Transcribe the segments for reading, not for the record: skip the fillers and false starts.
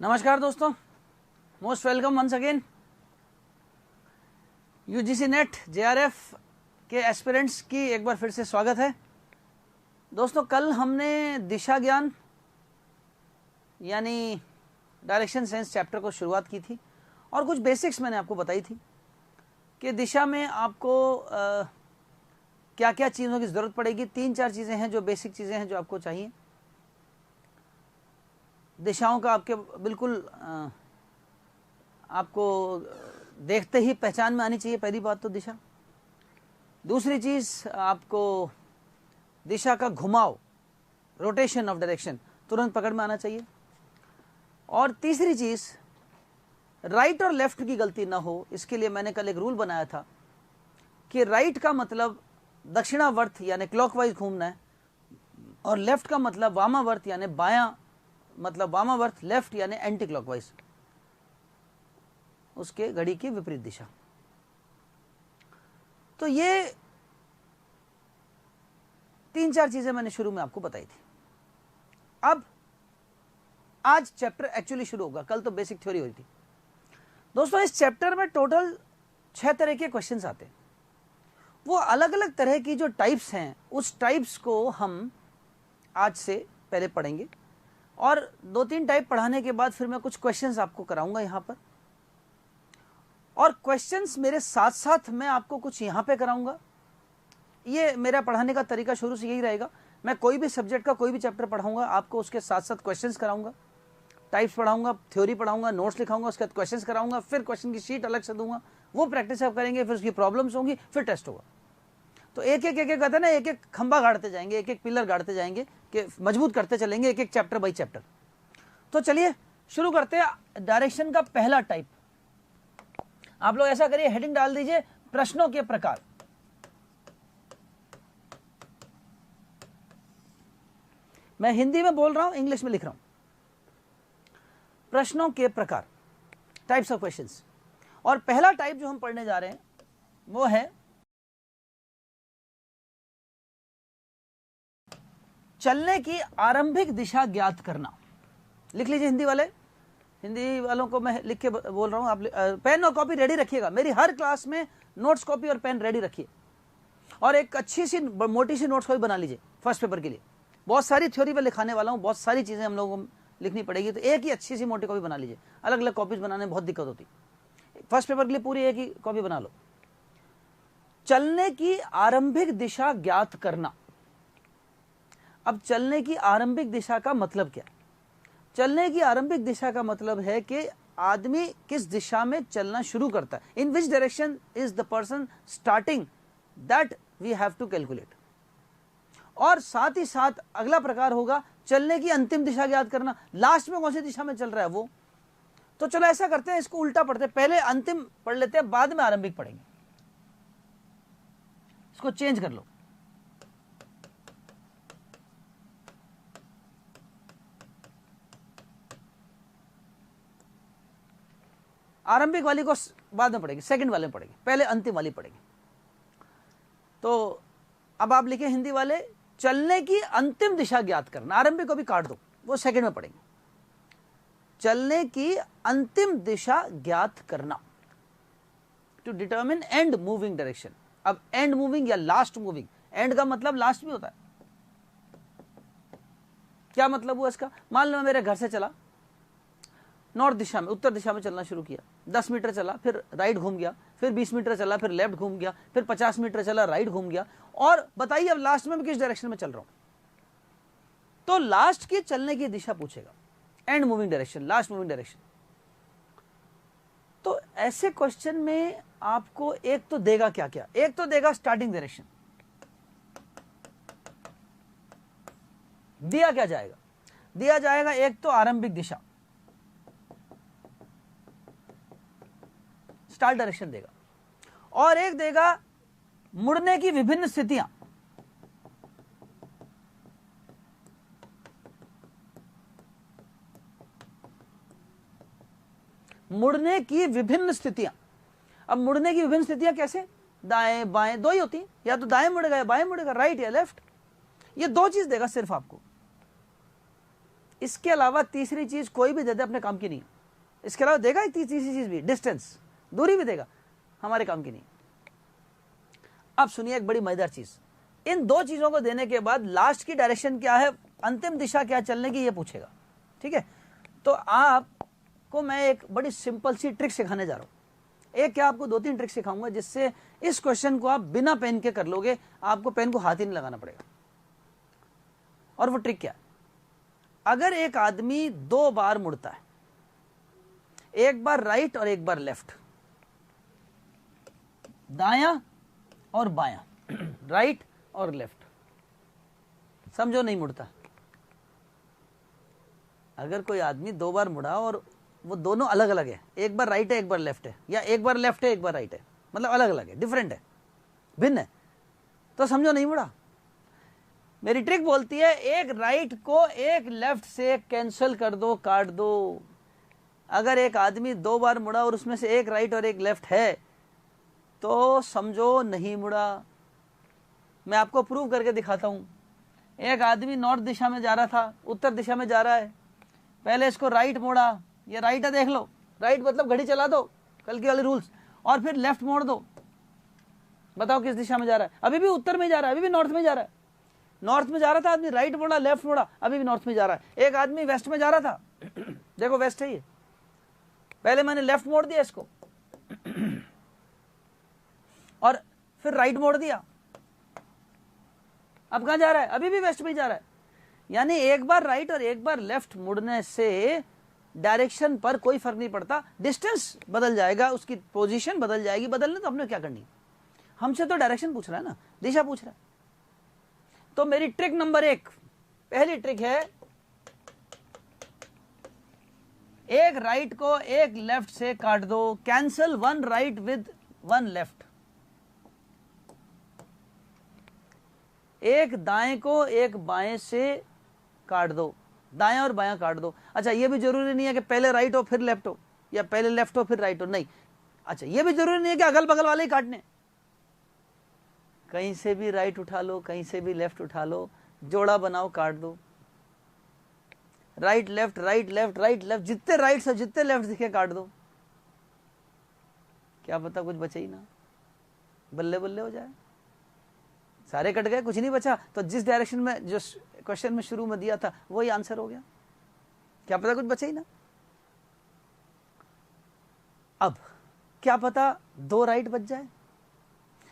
नमस्कार दोस्तों, most welcome once again. UGC NET JRF के एस्पिरेंट्स की एक बार फिर से स्वागत है। दोस्तों, कल हमने दिशा ज्ञान यानी डायरेक्शन सेंस चैप्टर को शुरुआत की थी और कुछ बेसिक्स मैंने आपको बताई थी कि दिशा में आपको क्या क्या चीज़ों की ज़रूरत पड़ेगी। 3-4 चीज़ें हैं जो बेसिक चीज़ें हैं जो आपको चाहिए। दिशाओं का आपके बिल्कुल आपको देखते ही पहचान में आनी चाहिए। पहली बात तो दिशा। दूसरी चीज़, आपको दिशा का घुमाव, रोटेशन ऑफ डायरेक्शन तुरंत पकड़ में आना चाहिए। और तीसरी चीज़, राइट और लेफ्ट की गलती ना हो, इसके लिए मैंने कल एक रूल बनाया था कि राइट का मतलब दक्षिणावर्त यानी क्लॉकवाइज घूमना है और लेफ्ट का मतलब वामावर्त यानी बायां, मतलब वामावर्त लेफ्ट यानी एंटी क्लॉकवाइज, उसके घड़ी की विपरीत दिशा। तो ये 3-4 चीजें मैंने शुरू में आपको बताई थी। अब आज चैप्टर एक्चुअली शुरू होगा, कल तो बेसिक थ्योरी हुई थी। दोस्तों, इस चैप्टर में टोटल 6 तरह के क्वेश्चंस आते हैं। वो अलग अलग तरह की जो टाइप्स हैं, उस टाइप्स को हम आज से पहले पढ़ेंगे और 2-3 टाइप पढ़ाने के बाद फिर मैं कुछ क्वेश्चंस आपको कराऊंगा यहां पर, और क्वेश्चंस मेरे साथ साथ मैं आपको कुछ यहां पे कराऊंगा। ये मेरा पढ़ाने का तरीका शुरू से यही रहेगा। मैं कोई भी सब्जेक्ट का कोई भी चैप्टर पढ़ाऊंगा, आपको उसके साथ साथ क्वेश्चंस कराऊंगा, टाइप्स पढ़ाऊंगा, थ्योरी पढ़ाऊंगा, नोट्स लिखाऊंगा, उसके बाद क्वेश्चंस कराऊंगा, फिर क्वेश्चन की शीट अलग से दूंगा, वो प्रैक्टिस आप करेंगे, फिर उसकी प्रॉब्लम्स होंगी, फिर टेस्ट होगा। तो एक एक कहते हैं ना, एक एक खंबा गाड़ते जाएंगे, एक एक पिलर गाड़ते जाएंगे कि मजबूत करते चलेंगे, एक एक चैप्टर बाई चैप्टर। तो चलिए शुरू करते हैं। डायरेक्शन का पहला टाइप, आप लोग ऐसा करिए, हेडिंग डाल दीजिए प्रश्नों के प्रकार। मैं हिंदी में बोल रहा हूं, इंग्लिश में लिख रहा हूं। प्रश्नों के प्रकार, टाइप्स ऑफ क्वेश्चंस। और पहला टाइप जो हम पढ़ने जा रहे हैं वो है चलने की आरंभिक दिशा ज्ञात करना। लिख लीजिए हिंदी वाले, हिंदी वालों को मैं लिख के बोल रहा हूं, आप पेन और कॉपी रेडी रखिएगा। मेरी हर क्लास में नोट्स कॉपी और पेन रेडी रखिए और एक अच्छी सी मोटी सी नोट्स कॉपी बना लीजिए फर्स्ट पेपर के लिए। बहुत सारी थ्योरी पे लिखाने वाला हूं, बहुत सारी चीजें हम लोगों को लिखनी पड़ेगी, तो एक ही अच्छी सी मोटी कॉपी बना लीजिए। अलग अलग कॉपीज बनाने में बहुत दिक्कत होती। फर्स्ट पेपर के लिए पूरी एक ही कॉपी बना लो। चलने की आरंभिक दिशा ज्ञात करना। अब चलने की आरंभिक दिशा का मतलब क्या? चलने की आरंभिक दिशा का मतलब है कि आदमी किस दिशा में चलना शुरू करता है। In which direction is the person starting, that we have to calculate. और साथ ही साथ अगला प्रकार होगा चलने की अंतिम दिशा ज्ञात करना। लास्ट में कौन सी दिशा में चल रहा है वो। तो चलो ऐसा करते हैं, इसको उल्टा पढ़ते हैं, पहले अंतिम पढ़ लेते हैं, बाद में आरंभिक पढ़ेंगे। इसको चेंज कर लो। आरंभिक वाली को बाद में पढ़ेंगे, सेकंड वाले में पढ़ेंगे, पहले अंतिम वाली पढ़ेंगे। तो अब आप लिखे हिंदी वाले, चलने की अंतिम दिशा ज्ञात करना। आरंभिक को भी काट दो, वो सेकंड में पढ़ेंगे। चलने की अंतिम दिशा ज्ञात करना, to determine end moving direction. अब एंड मूविंग या लास्ट मूविंग, एंड का मतलब लास्ट भी होता है। क्या मतलब हुआ इसका? मान लो मेरे घर से चला नॉर्थ दिशा में, उत्तर दिशा में चलना शुरू किया, 10 मीटर चला, फिर राइट घूम गया, फिर 20 मीटर चला, फिर लेफ्ट घूम गया, फिर 50 मीटर चला, राइट घूम गया, और बताइए अब लास्ट में मैं किस डायरेक्शन में चल रहा हूं। तो लास्ट की चलने की दिशा पूछेगा, and moving direction, last moving direction. तो ऐसे क्वेश्चन में आपको एक तो देगा क्या क्या, एक तो देगा स्टार्टिंग डायरेक्शन। दिया क्या जाएगा? दिया जाएगा एक तो आरंभिक दिशा, स्टार्ट डायरेक्शन देगा, और एक देगा मुड़ने की विभिन्न स्थितियां। मुड़ने की विभिन्न स्थितियां। अब मुड़ने की विभिन्न स्थितियां कैसे? दाएं बाएं दो ही होती, या तो दाएं मुड़ेगा या बाएं मुड़ेगा, राइट या लेफ्ट। ये दो चीज देगा सिर्फ आपको। इसके अलावा तीसरी चीज कोई भी दे दे अपने काम की नहीं है। इसके अलावा देगा एक तीसरी चीज भी, डिस्टेंस, दूरी भी देगा, हमारे काम की नहीं। अब सुनिए एक बड़ी मजेदार चीज, इन दो चीजों को देने के बाद लास्ट की डायरेक्शन क्या है, अंतिम दिशा क्या चलने की, ये पूछेगा। ठीक है, तो आपको मैं एक बड़ी सिंपल सी ट्रिक सिखाने जा रहा हूं। एक क्या, आपको 2-3 ट्रिक सिखाऊंगा जिससे इस क्वेश्चन को आप बिना पेन के कर लोगे, आपको पेन को हाथ ही नहीं लगाना पड़ेगा। और वो ट्रिक क्या है, अगर एक आदमी 2 बार मुड़ता है, एक बार राइट और एक बार लेफ्ट, दायां और बायां, राइट और लेफ्ट, समझो नहीं मुड़ता। अगर कोई आदमी 2 बार मुड़ा और वो दोनों अलग अलग है, एक बार राइट है एक बार लेफ्ट है, या एक बार लेफ्ट है एक बार राइट है, मतलब अलग अलग है, डिफरेंट है, भिन्न है, तो समझो नहीं मुड़ा। मेरी ट्रिक बोलती है एक राइट को एक लेफ्ट से कैंसिल कर दो, काट दो। अगर एक आदमी 2 बार मुड़ा और उसमें से एक राइट और एक लेफ्ट है तो समझो नहीं मुड़ा। मैं आपको प्रूव करके दिखाता हूं। एक आदमी नॉर्थ दिशा में जा रहा था, उत्तर दिशा में जा रहा है, पहले इसको राइट मोड़ा, ये राइट है देख लो, राइट मतलब घड़ी चला दो, कल के वाले रूल्स, और फिर लेफ्ट मोड़ दो। बताओ किस दिशा में जा रहा है, अभी भी उत्तर में जा रहा है, अभी भी नॉर्थ में जा रहा है। नॉर्थ में जा रहा था आदमी, राइट मोड़ा लेफ्ट मोड़ा, अभी भी नॉर्थ में जा रहा है। एक आदमी वेस्ट में जा रहा था, देखो वेस्ट है ये, पहले मैंने लेफ्ट मोड़ दिया इसको और फिर राइट मोड़ दिया, अब कहां जा रहा है, अभी भी वेस्ट में जा रहा है। यानी एक बार राइट और एक बार लेफ्ट मुड़ने से डायरेक्शन पर कोई फर्क नहीं पड़ता, डिस्टेंस बदल जाएगा, उसकी पोजीशन बदल जाएगी। बदलने तो हमने क्या करनी, हमसे तो डायरेक्शन पूछ रहा है ना, दिशा पूछ रहा है। तो मेरी ट्रिक नंबर 1, पहली ट्रिक है, एक राइट को एक लेफ्ट से काट दो, कैंसल 1 राइट विद 1 लेफ्ट। एक दाएं को एक बाएं से काट दो, दाएं और बायां काट दो। अच्छा, ये भी जरूरी नहीं है कि पहले राइट हो फिर लेफ्ट हो, या पहले लेफ्ट हो फिर राइट हो, नहीं। अच्छा, ये भी जरूरी नहीं है कि अगल बगल वाले ही काटने, कहीं से भी राइट उठा लो, कहीं से भी लेफ्ट उठा लो, जोड़ा बनाओ, काट दो। Right left right left right left, जितने राइट से जितने लेफ्ट दिखे काट दो। क्या पता कुछ बचे ही ना, बल्ले बल्ले हो जाए, सारे कट गए, कुछ नहीं बचा, तो जिस डायरेक्शन में जो क्वेश्चन में शुरू में दिया था वही आंसर हो गया, क्या पता कुछ बचे ही ना। अब क्या पता 2 राइट बच जाए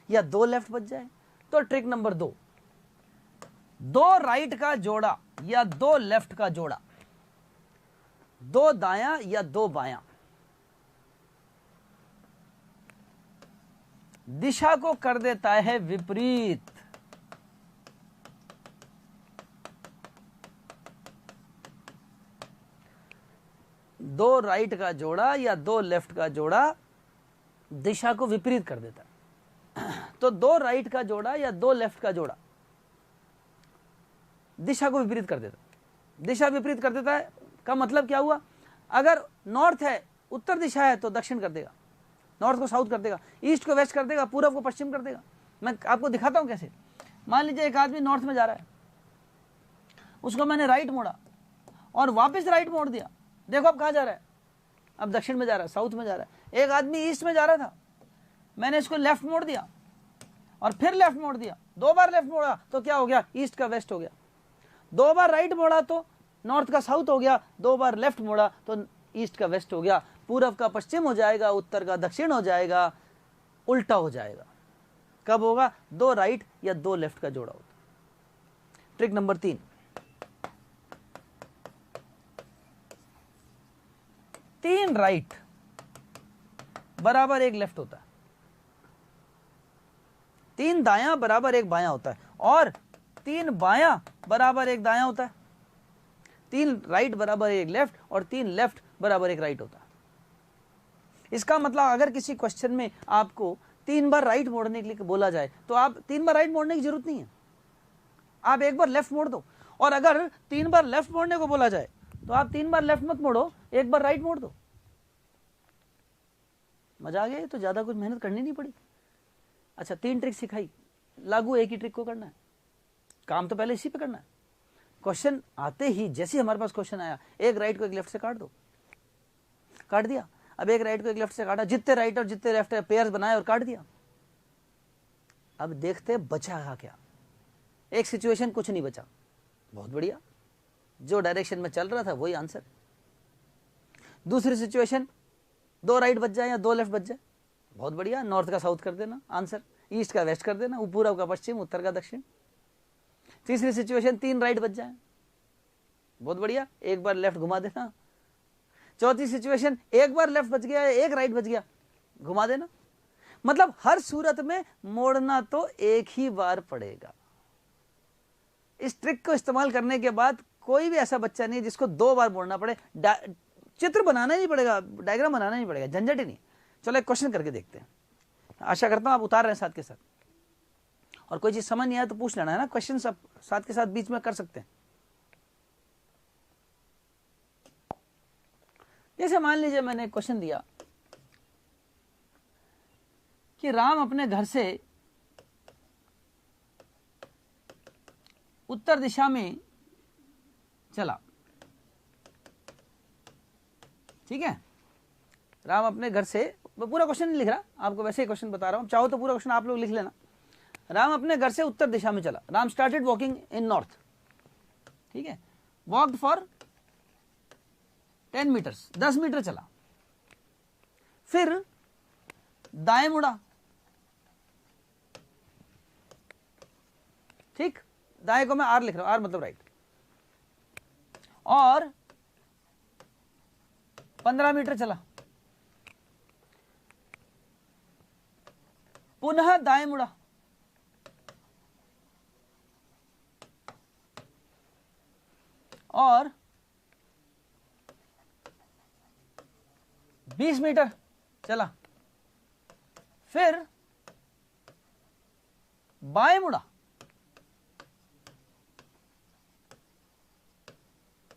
या 2 लेफ्ट बच जाए। तो ट्रिक नंबर 2, 2 राइट का जोड़ा या 2 लेफ्ट का जोड़ा, 2 दायां या 2 बायां, दिशा को कर देता है विपरीत। दो राइट का जोड़ा या 2 लेफ्ट का जोड़ा दिशा को विपरीत कर देता है। तो 2 राइट का जोड़ा या 2 लेफ्ट का जोड़ा दिशा को विपरीत कर देता है। दिशा विपरीत कर देता है का मतलब क्या हुआ, अगर नॉर्थ है, उत्तर दिशा है तो दक्षिण कर देगा, नॉर्थ को साउथ कर देगा, ईस्ट को वेस्ट कर देगा, पूरब को पश्चिम कर देगा। मैं आपको दिखाता हूं कैसे। मान लीजिए एक आदमी नॉर्थ में जा रहा है, उसको मैंने राइट मोड़ा और वापस राइट मोड़ दिया, देखो अब कहां जा रहा है, अब दक्षिण में जा रहा है, साउथ में जा रहा है। एक आदमी ईस्ट में जा रहा था, मैंने इसको लेफ्ट मोड़ दिया और फिर लेफ्ट मोड़ दिया, 2 बार लेफ्ट मोड़ा तो क्या हो गया, ईस्ट का वेस्ट हो गया। 2 बार राइट मोड़ा तो नॉर्थ का साउथ हो गया, 2 बार लेफ्ट मोड़ा तो ईस्ट का वेस्ट हो गया, पूरब का पश्चिम हो जाएगा, उत्तर का दक्षिण हो जाएगा, उल्टा हो जाएगा। कब होगा, 2 राइट या 2 लेफ्ट का जोड़ा होता। ट्रिक नंबर 3, 3 राइट बराबर 1 लेफ्ट होता है, 3 दायां बराबर 1 बायां होता है, और 3 बायां बराबर 1 दायां होता है। 3 राइट बराबर 1 लेफ्ट और 3 लेफ्ट बराबर 1 राइट होता है। इसका मतलब अगर किसी क्वेश्चन में आपको 3 बार राइट मोड़ने के लिए बोला जाए तो आप 3 बार राइट मोड़ने की जरूरत नहीं है, आप 1 बार लेफ्ट मोड़ दो। और अगर 3 बार लेफ्ट मोड़ने को बोला जाए तो आप 3 बार लेफ्ट मत मोड़ो, 1 बार राइट मोड़ दो। मजा आ गया, तो ज्यादा कुछ मेहनत करनी नहीं पड़ी। अच्छा, 3 ट्रिक सिखाई, लागू एक ही ट्रिक को करना है, काम तो पहले इसी पे करना है। क्वेश्चन आते ही जैसे हमारे पास क्वेश्चन आया, एक राइट को एक लेफ्ट से काट दो, काट दिया। अब एक राइट को एक लेफ्ट से काटा, जितने राइट और जितने लेफ्ट है पेयर्स बनाए और काट दिया। अब देखते बचा क्या। एक सिचुएशन कुछ नहीं बचा, बहुत बढ़िया, जो डायरेक्शन में चल रहा था वही आंसर। दूसरी सिचुएशन, दो राइट बच जाए या दो लेफ्ट बच जाए, बहुत बढ़िया, नॉर्थ का साउथ कर देना आंसर, ईस्ट का वेस्ट कर देना, पूर्व का पश्चिम, उत्तर का दक्षिण। तीसरी सिचुएशन, तीन राइट बच जाए, बहुत बढ़िया, एक बार लेफ्ट घुमा देना। चौथी सिचुएशन, एक बार लेफ्ट बच गया, एक राइट बच गया, घुमा देना। मतलब हर सूरत में मोड़ना तो एक ही बार पड़ेगा। इस ट्रिक को इस्तेमाल करने के बाद कोई भी ऐसा बच्चा नहीं जिसको दो बार मोड़ना पड़े। चित्र बनाना ही नहीं पड़ेगा, डायग्राम बनाना नहीं पड़ेगा, झंझट ही नहीं। चलो एक क्वेश्चन करके देखते हैं, आशा करता हूं आप उतार रहे हैं साथ के साथ। और कोई चीज समझ नहीं आया तो पूछ लेना है ना, क्वेश्चन सब साथ के साथ बीच में कर सकते हैं। जैसे मान लीजिए मैंने एक क्वेश्चन दिया कि राम अपने घर से उत्तर दिशा में चला, ठीक है। राम अपने घर से, मैं पूरा क्वेश्चन नहीं लिख रहा, आपको वैसे ही क्वेश्चन बता रहा हूं, चाहो तो पूरा क्वेश्चन आप लोग लिख लेना। राम अपने घर से उत्तर दिशा में चला, Ram started walking in north, ठीक है, वॉक्ड फॉर 10 मीटर्स, 10 मीटर चला, फिर दाएं मुड़ा, ठीक, दाएं को मैं आर लिख रहा हूं, आर मतलब राइट, और 15 मीटर चला, पुनः दाएं मुड़ा, और 20 मीटर चला, फिर बाएं मुड़ा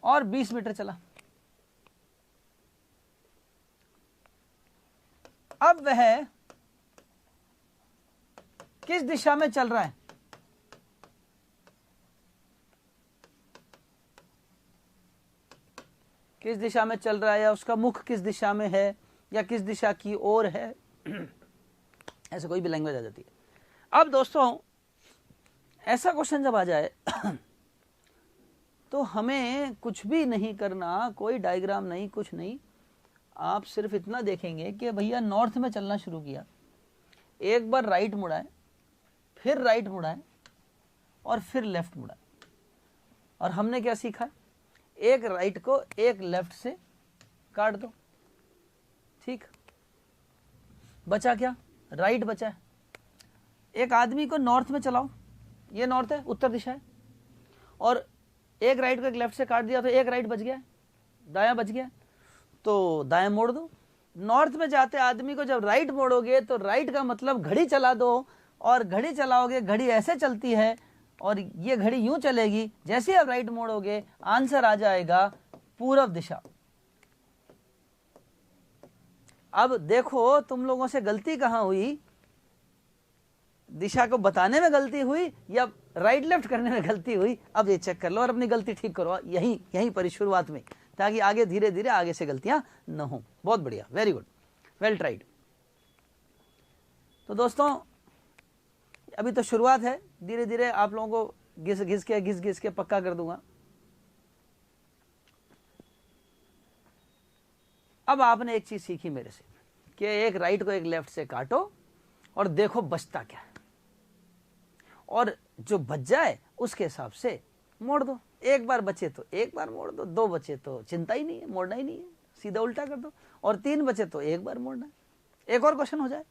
और 20 मीटर चला। अब वह किस दिशा में चल रहा है? किस दिशा में चल रहा है, या उसका मुख किस दिशा में है, या किस दिशा की ओर है, ऐसे कोई भी लैंग्वेज आ जाती है। अब दोस्तों ऐसा क्वेश्चन जब आ जाए तो हमें कुछ भी नहीं करना, कोई डायग्राम नहीं, कुछ नहीं, आप सिर्फ इतना देखेंगे कि भैया नॉर्थ में चलना शुरू किया, एक बार राइट मुड़ा है, फिर राइट मुड़ा है, और फिर लेफ्ट मुड़ा है। और हमने क्या सीखा? एक राइट को एक लेफ्ट से काट दो, ठीक, बचा क्या? राइट बचा है। एक आदमी को नॉर्थ में चलाओ, ये नॉर्थ है, उत्तर दिशा है, और एक राइट को एक लेफ्ट से काट दिया तो एक राइट बच गया, दायां बच गया, तो दायां मोड़ दो। नॉर्थ में जाते आदमी को जब राइट मोड़ोगे तो राइट का मतलब घड़ी चला दो, और घड़ी चलाओगे, घड़ी ऐसे चलती है और ये घड़ी यूं चलेगी, जैसे आप राइट मोड़ोगे आंसर आ जाएगा पूर्व दिशा। अब देखो तुम लोगों से गलती कहां हुई, दिशा को बताने में गलती हुई या राइट लेफ्ट करने में गलती हुई? अब ये चेक कर लो और अपनी गलती ठीक करो यहीं पर शुरुआत में, ताकि आगे धीरे धीरे आगे से गलतियां न हो। बहुत बढ़िया, वेरी गुड, वेल ट्राइड। तो दोस्तों अभी तो शुरुआत है, धीरे धीरे आप लोगों को घिस के पक्का कर दूंगा। अब आपने एक चीज सीखी मेरे से कि एक राइट को एक लेफ्ट से काटो और देखो बचता क्या है, और जो बच जाए उसके हिसाब से मोड़ दो। एक बार बचे तो एक बार मोड़ दो, दो बचे तो चिंता ही नहीं है, मोड़ना ही नहीं है, सीधा उल्टा कर दो, और तीन बचे तो एक बार मोड़ना है। एक और क्वेश्चन हो जाए,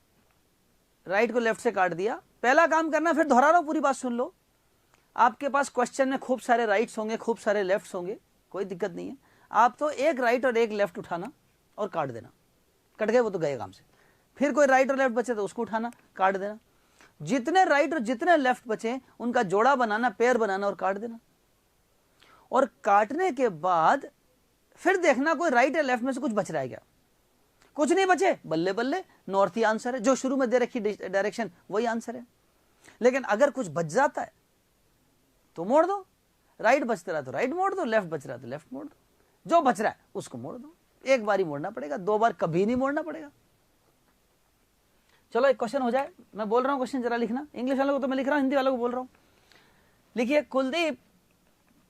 राइट को लेफ्ट से काट दिया, पहला काम करना, फिर दोहरा रहा हूं, पूरी बात सुन लो। आपके पास क्वेश्चन में खूब सारे राइट्स होंगे, खूब सारे लेफ्ट्स होंगे, कोई दिक्कत नहीं है। आप तो एक राइट और एक लेफ्ट उठाना और काट देना, कट गए वो तो गए काम से। फिर कोई राइट और लेफ्ट बचे तो उसको उठाना, काट देना। जितने राइट और जितने लेफ्ट बचे उनका जोड़ा बनाना, पेयर बनाना और काट देना। और काटने के बाद फिर देखना कोई राइट या लेफ्ट में से कुछ बच रहा है क्या। कुछ नहीं बचे, बल्ले बल्ले, नॉर्थ ही आंसर है, जो शुरू में दे रखी डायरेक्शन वही आंसर है। लेकिन अगर कुछ बच जाता है तो मोड़ दो, राइट बचता रहा तो राइट मोड़ दो, लेफ्ट बच रहा तो लेफ्ट मोड़ दो, जो बच रहा है उसको मोड़ दो। एक बार ही मोड़ना पड़ेगा, 2 बार कभी नहीं मोड़ना पड़ेगा। चलो एक क्वेश्चन हो जाए, मैं बोल रहा हूं क्वेश्चन जरा लिखना, इंग्लिश वालों को तो मैं लिख रहा हूं, हिंदी वालों को बोल रहा हूं। लिखिए, कुलदीप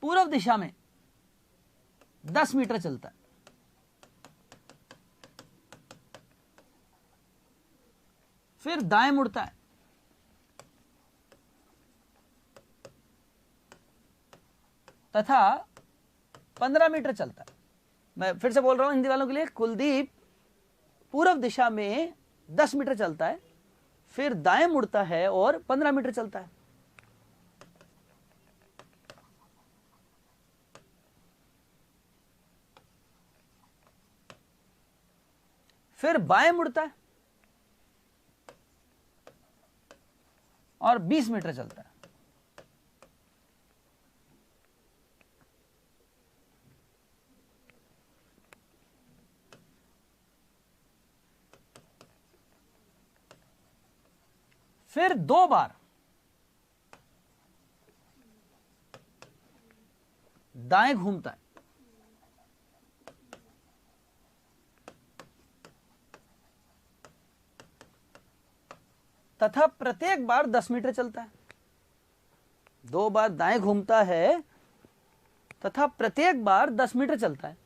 पूर्व दिशा में 10 मीटर चलता है, फिर दाएं मुड़ता है, तथा 15 मीटर चलता है। मैं फिर से बोल रहा हूं हिंदी वालों के लिए, कुलदीप पूर्व दिशा में 10 मीटर चलता है, फिर दाएं मुड़ता है और 15 मीटर चलता है। फिर बाएं मुड़ता है और 20 मीटर चलता है। फिर 2 बार दाएं घूमता है, तथा प्रत्येक बार 10 मीटर चलता है। 2 बार दाएं घूमता है तथा प्रत्येक बार 10 मीटर चलता है।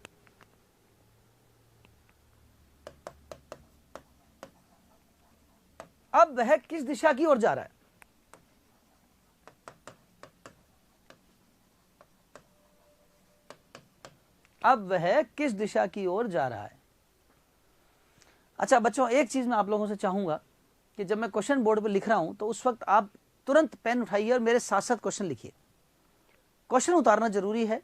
अब वह किस दिशा की ओर जा रहा है? अब वह किस दिशा की ओर जा रहा है? अच्छा बच्चों, एक चीज मैं आप लोगों से चाहूंगा कि जब मैं क्वेश्चन बोर्ड पर लिख रहा हूं तो उस वक्त आप तुरंत पेन उठाइए और मेरे साथ साथ क्वेश्चन लिखिए। क्वेश्चन उतारना जरूरी है।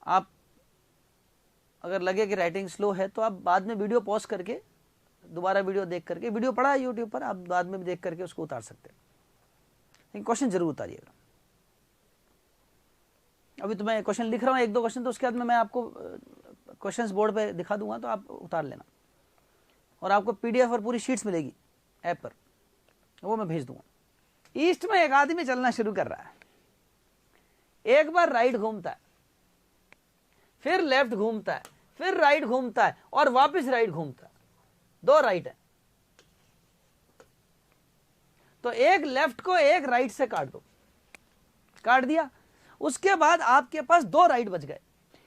आप अगर लगे कि राइटिंग स्लो है तो आप बाद में वीडियो पॉज करके दोबारा वीडियो देख करके, वीडियो पड़ा है यूट्यूब पर, आप बाद में भी देख करके उसको उतार सकते हैं, लेकिन क्वेश्चन जरूर उतारिएगा। अभी तो मैं क्वेश्चन लिख रहा हूं 1-2 क्वेश्चन, तो उसके बाद में मैं आपको क्वेश्चंस बोर्ड पे दिखा दूंगा, तो आप उतार लेना। और आपको पीडीएफ और पूरी शीट्स मिलेगी ऐप पर, वो मैं भेज दूंगा। ईस्ट में एक आदमी चलना शुरू कर रहा है, एक बार राइट घूमता है, फिर लेफ्ट घूमता है, फिर राइट घूमता है और वापस राइट घूमता है। 2 राइट है, तो एक लेफ्ट को एक राइट से काट दो, काट दिया। उसके बाद आपके पास 2 राइट बच गए,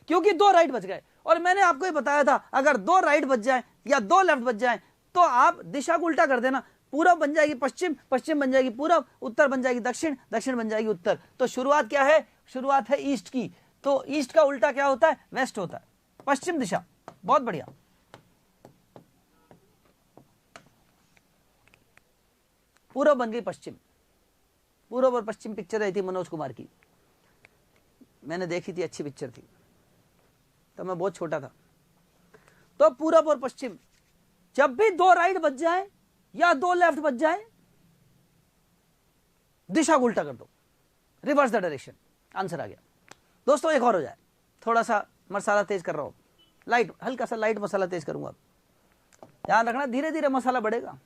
क्योंकि 2 राइट बच गए। और मैंने आपको ये बताया था, अगर 2 राइट बच जाए या 2 लेफ्ट बच जाए तो आप दिशा को उल्टा कर देना। पूरब बन जाएगी पश्चिम, पश्चिम बन जाएगी पूरब, उत्तर बन जाएगी दक्षिण, दक्षिण बन जाएगी उत्तर। तो शुरुआत क्या है? शुरुआत है ईस्ट की, तो ईस्ट का उल्टा क्या होता है? वेस्ट होता है, पश्चिम दिशा। बहुत बढ़िया। पूरब बन गई पश्चिम। पूरब और पश्चिम पिक्चर आई थी मनोज कुमार की, मैंने देखी थी, अच्छी पिक्चर थी, तो मैं बहुत छोटा था। तो पूरब और पश्चिम, जब भी 2 राइट बच जाए या 2 लेफ्ट बच जाए, दिशा को उल्टा कर दो, रिवर्स द डायरेक्शन। आंसर आ गया। दोस्तों एक और हो जाए, थोड़ा सा मसाला तेज कर रहा हूं, लाइट, हल्का सा लाइट मसाला तेज करूंगा। ध्यान रखना, धीरे धीरे मसाला बढ़ेगा।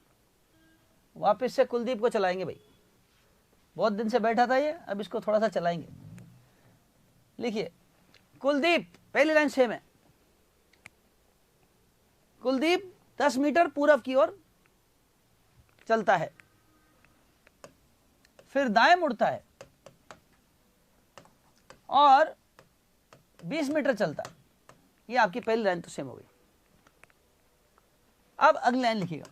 वापस से कुलदीप को चलाएंगे भाई, बहुत दिन से बैठा था ये, अब इसको थोड़ा सा चलाएंगे। लिखिए, कुलदीप, पहली लाइन सेम है। कुलदीप 10 मीटर पूरब की ओर चलता है, फिर दाएं मुड़ता है और 20 मीटर चलता है। ये आपकी पहली लाइन तो सेम हो गई। अब अगली लाइन लिखिएगा।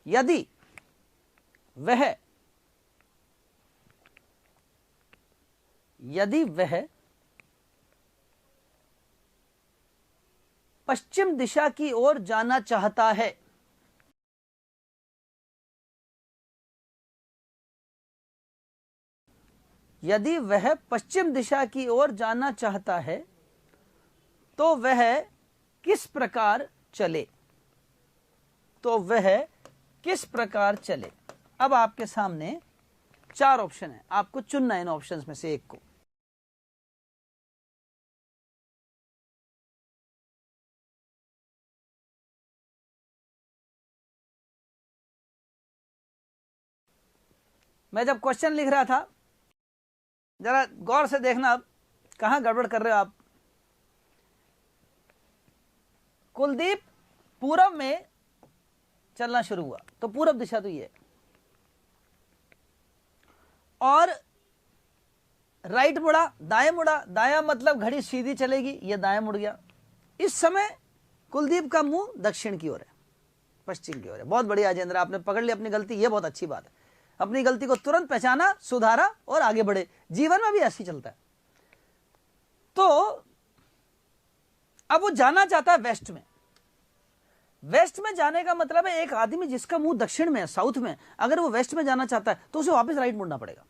यदि वह पश्चिम दिशा की ओर जाना चाहता है, यदि वह पश्चिम दिशा की ओर जाना चाहता है तो वह किस प्रकार चले? तो वह किस प्रकार चले? अब आपके सामने 4 ऑप्शन है, आपको चुनना है इन ऑप्शंस में से एक को। मैं जब क्वेश्चन लिख रहा था, जरा गौर से देखना, अब कहां गड़बड़ कर रहे हो आप। कुलदीप पूरब में चलना शुरू हुआ, तो पूरब दिशा तो ये, और राइट मुड़ा, दाएं मुड़ा, दायां मतलब घड़ी सीधी चलेगी, ये दाएं मुड़ गया। इस समय कुलदीप का मुंह दक्षिण की ओर है, पश्चिम की ओर है। बहुत बढ़िया अजेंद्र, आपने पकड़ ली अपनी गलती, ये बहुत अच्छी बात है। अपनी गलती को तुरंत पहचाना, सुधारा और आगे बढ़े। जीवन में भी ऐसे ही चलता है। तो अब वो जाना चाहता है वेस्ट में। वेस्ट में जाने का मतलब है एक आदमी जिसका मुंह दक्षिण में है, साउथ में, अगर वो वेस्ट में जाना चाहता है तो उसे वापस राइट मुड़ना पड़ेगा।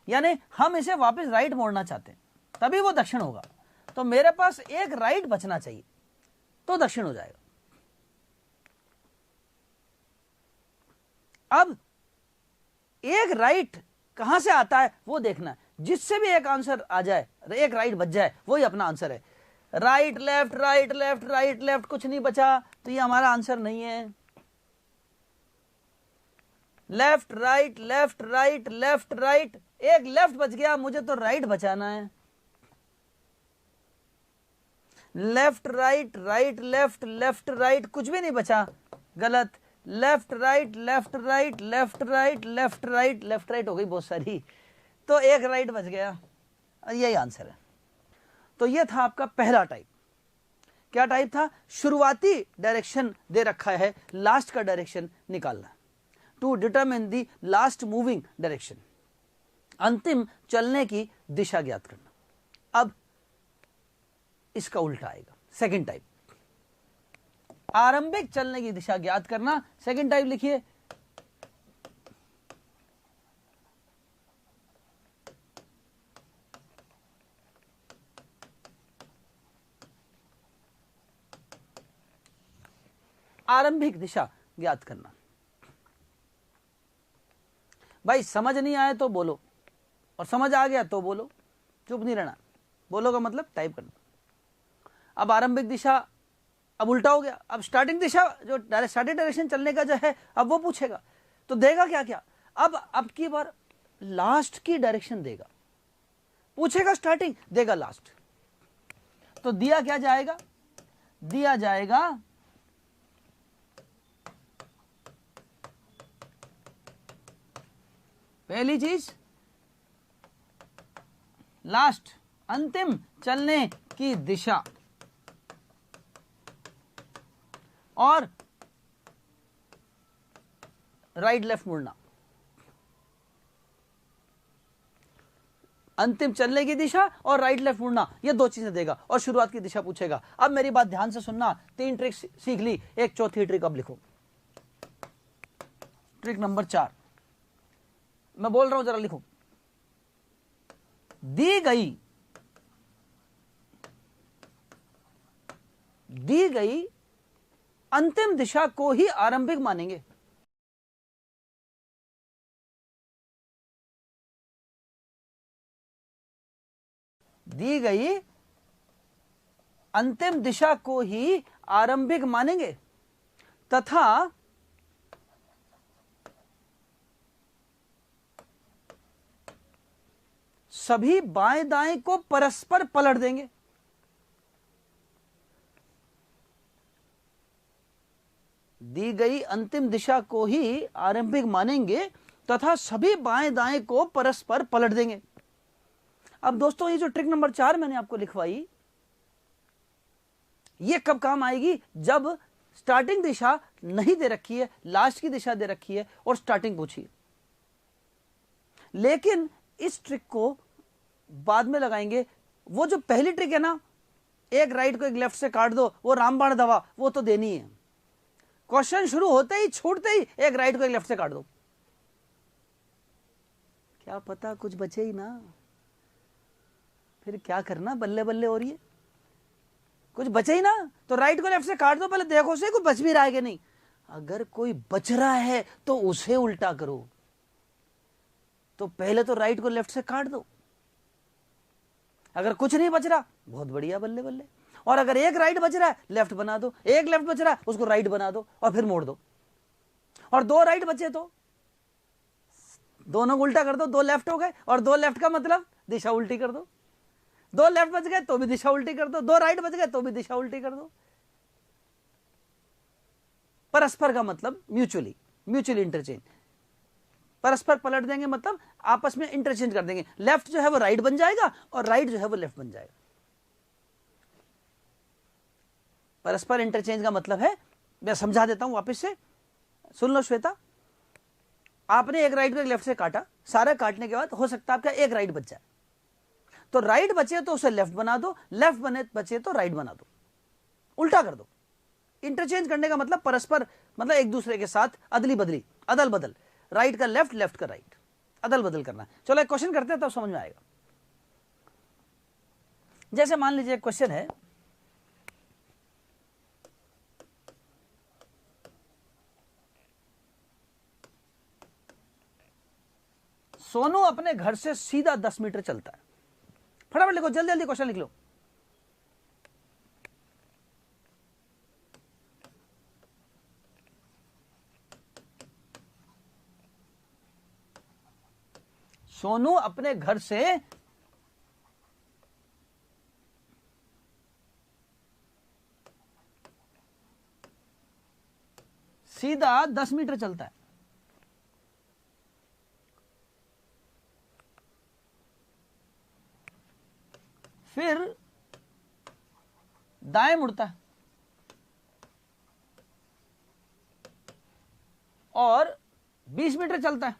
यानी हम इसे वापस राइट मोड़ना चाहते हैं, तभी वो दक्षिण होगा। तो मेरे पास एक राइट बचना चाहिए, तो दक्षिण हो जाएगा। अब एक राइट कहां से आता है वो देखना है। जिससे भी एक आंसर आ जाए, एक राइट बच जाए, वही अपना आंसर है। Right left, right left, right left, कुछ नहीं बचा तो ये हमारा आंसर नहीं है। Left right, left right, left right, एक लेफ्ट बच गया, मुझे तो राइट बचाना है। Left right, right left, left right, कुछ भी नहीं बचा, गलत। Left right, left right, left right, left right, left right हो गई बहुत सारी, तो एक राइट बच गया, यही आंसर है। तो ये था आपका पहला टाइप। क्या टाइप था? शुरुआती डायरेक्शन दे रखा है, लास्ट का डायरेक्शन निकालना, to determine the last moving direction, अंतिम चलने की दिशा ज्ञात करना। अब इसका उल्टा आएगा, सेकंड टाइप, आरंभिक चलने की दिशा ज्ञात करना। सेकंड टाइप लिखिए, आरंभिक दिशा ज्ञात करना। भाई समझ नहीं आए तो बोलो, और समझ आ गया तो बोलो, चुप नहीं रहना। बोलो का मतलब टाइप करना। अब आरंभिक दिशा, अब उल्टा हो गया। अब स्टार्टिंग दिशा, जो स्टार्टिंग डायरेक्शन चलने का जो है, अब वो पूछेगा तो देगा क्या क्या। अब की बार लास्ट की डायरेक्शन देगा, पूछेगा स्टार्टिंग, देगा लास्ट। तो दिया क्या जाएगा? दिया जाएगा पहली चीज लास्ट, अंतिम चलने की दिशा, और राइट लेफ्ट मुड़ना। अंतिम चलने की दिशा और राइट लेफ्ट मुड़ना, ये दो चीजें देगा, और शुरुआत की दिशा पूछेगा। अब मेरी बात ध्यान से सुनना, तीन ट्रिक सीख ली, एक चौथी ट्रिक अब लिखो। ट्रिक नंबर 4, मैं बोल रहा हूं, जरा लिखो। दी गई अंतिम दिशा को ही आरंभिक मानेंगे। दी गई अंतिम दिशा को ही आरंभिक मानेंगे तथा सभी बाएं दाएं को परस्पर पलट देंगे। दी गई अंतिम दिशा को ही आरंभिक मानेंगे तथा सभी बाएं दाएं को परस्पर पलट देंगे। अब दोस्तों, ये जो ट्रिक नंबर 4 मैंने आपको लिखवाई, ये कब काम आएगी? जब स्टार्टिंग दिशा नहीं दे रखी है, लास्ट की दिशा दे रखी है और स्टार्टिंग पूछी। लेकिन इस ट्रिक को बाद में लगाएंगे। वो जो पहली ट्रिक है ना, एक राइट को एक लेफ्ट से काट दो, वो रामबाण दवा, वो तो देनी है। क्वेश्चन शुरू होते ही, छूटते ही एक राइट को एक लेफ्ट से काट दो, क्या पता कुछ बचे ही ना, फिर क्या करना, बल्ले बल्ले हो रही है, कुछ बचे ही ना, तो राइट को लेफ्ट से काट दो, पहले देखो से कुछ बच भी रहा है कि नहीं। अगर कोई बच रहा है तो उसे उल्टा करो, तो पहले तो राइट को लेफ्ट से काट दो। अगर कुछ नहीं बच रहा, बहुत बढ़िया, बल्ले बल्ले। और अगर एक राइट बच रहा है, लेफ्ट बना दो, एक लेफ्ट बच रहा है, उसको राइट बना दो और फिर मोड़ दो। और दो राइट बचे तो दोनों को उल्टा कर दो, दो लेफ्ट हो गए, और दो लेफ्ट का मतलब दिशा उल्टी कर दो। दो लेफ्ट बच गए तो भी दिशा उल्टी कर दो, दो राइट बच गए तो भी दिशा उल्टी कर दो। परस्पर का मतलब म्यूचुअली, म्यूचुअली इंटरचेंज। परस्पर पलट देंगे मतलब आपस में इंटरचेंज कर देंगे। लेफ्ट जो है वो राइट बन जाएगा और राइट जो है वो लेफ्ट बन जाएगा। परस्पर इंटरचेंज का मतलब है, मैं समझा देता हूं वापस से, सुन लो श्वेता। आपने एक राइट को एक लेफ्ट से काटा, सारा काटने के बाद हो सकता है आपका एक राइट बच जाए, तो राइट बचे तो उसे लेफ्ट बना दो, लेफ्ट बचे तो राइट बना दो, उल्टा कर दो। इंटरचेंज करने का मतलब परस्पर, मतलब एक दूसरे के साथ अदली बदली, अदल बदल, राइट का लेफ्ट, लेफ्ट का राइट, अदल बदल करना। चलो एक क्वेश्चन करते हैं तब समझ में आएगा। जैसे मान लीजिए एक क्वेश्चन है, सोनू अपने घर से सीधा 10 मीटर चलता है। फटाफट लिखो, जल्दी जल्दी क्वेश्चन लिख लो। सोनू अपने घर से सीधा 10 मीटर चलता है। फिर दाएं मुड़ता है और 20 मीटर चलता है।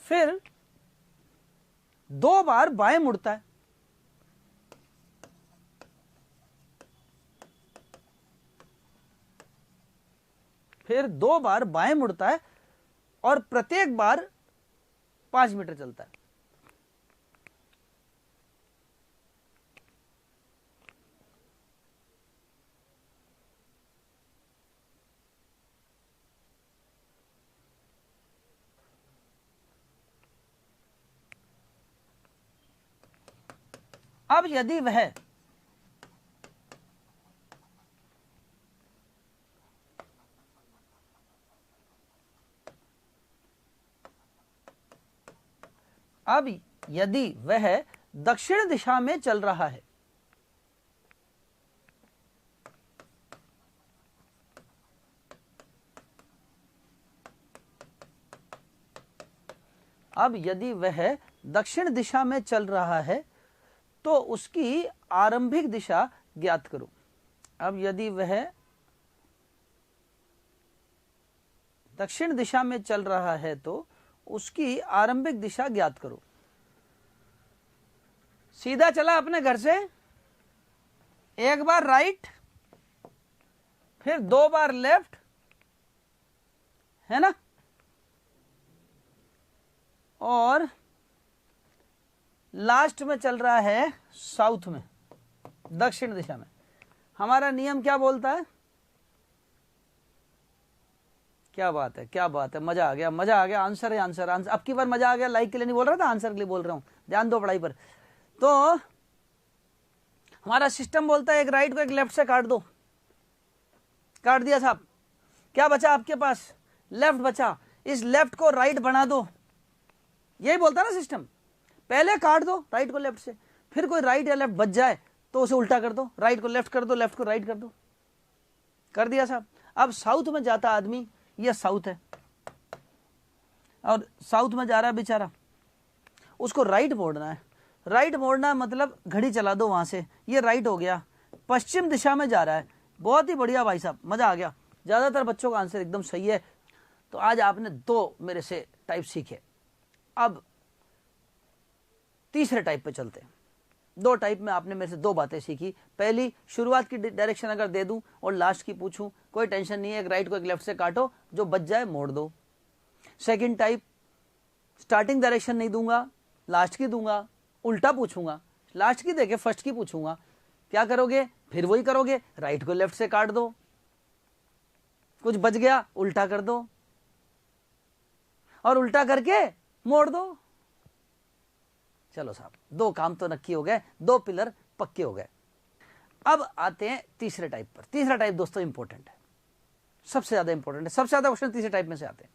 फिर 2 बार बाएं मुड़ता है। फिर 2 बार बाएं मुड़ता है और प्रत्येक बार 5 मीटर चलता है। अब यदि वह दक्षिण दिशा में चल रहा है, अब यदि वह दक्षिण दिशा में चल रहा है तो उसकी आरंभिक दिशा ज्ञात करो। अब यदि वह दक्षिण दिशा में चल रहा है तो उसकी आरंभिक दिशा ज्ञात करो। सीधा चला अपने घर से, एक बार राइट, फिर 2 बार लेफ्ट, है ना, और लास्ट में चल रहा है साउथ में, दक्षिण दिशा में। हमारा नियम क्या बोलता है? क्या बात है, क्या बात है, मजा आ गया, मजा आ गया। आंसर है, आंसर, आंसर। अब की बार मजा आ गया, लाइक के लिए नहीं बोल रहा था, आंसर के लिए बोल रहा हूं। ध्यान दो पढ़ाई पर। तो हमारा सिस्टम बोलता है एक राइट को एक लेफ्ट से काट दो। काट दिया साहब, क्या बचा आपके पास? लेफ्ट बचा। इस लेफ्ट को राइट बना दो, यही बोलता ना सिस्टम। पहले काट दो राइट को लेफ्ट से, फिर कोई राइट या लेफ्ट बच जाए तो उसे उल्टा कर दो, राइट को लेफ्ट कर दो, लेफ्ट को राइट कर दो। कर दिया साहब। अब साउथ में जाता आदमी, यह साउथ है और साउथ में जा रहा है बेचारा, उसको राइट मोड़ना है। राइट मोड़ना मतलब घड़ी चला दो वहां से, ये राइट हो गया, पश्चिम दिशा में जा रहा है। बहुत ही बढ़िया भाई साहब, मजा आ गया। ज्यादातर बच्चों का आंसर एकदम सही है। तो आज आपने 2 मेरे से टाइप सीखे। अब तीसरे टाइप पे चलते हैं। 2 टाइप में आपने मेरे से 2 बातें सीखी। पहली, शुरुआत की डायरेक्शन अगर दे दूं और लास्ट की पूछूं, कोई टेंशन नहीं है, एक राइट को एक लेफ्ट से काटो, जो बच जाए मोड़ दो। सेकंड टाइप, स्टार्टिंग डायरेक्शन नहीं दूंगा, लास्ट की दूंगा, उल्टा पूछूंगा, लास्ट की देके फर्स्ट की पूछूंगा। क्या करोगे? फिर वही करोगे, राइट को लेफ्ट से काट दो, कुछ बच गया उल्टा कर दो, और उल्टा करके मोड़ दो। चलो साहब, 2 काम तो नक्की हो गए, 2 पिलर पक्के हो गए। अब आते हैं तीसरे टाइप पर। तीसरा टाइप दोस्तों इंपॉर्टेंट है, सबसे ज्यादा इंपॉर्टेंट है, सबसे ज्यादा क्वेश्चन तीसरे टाइप में से आते हैं।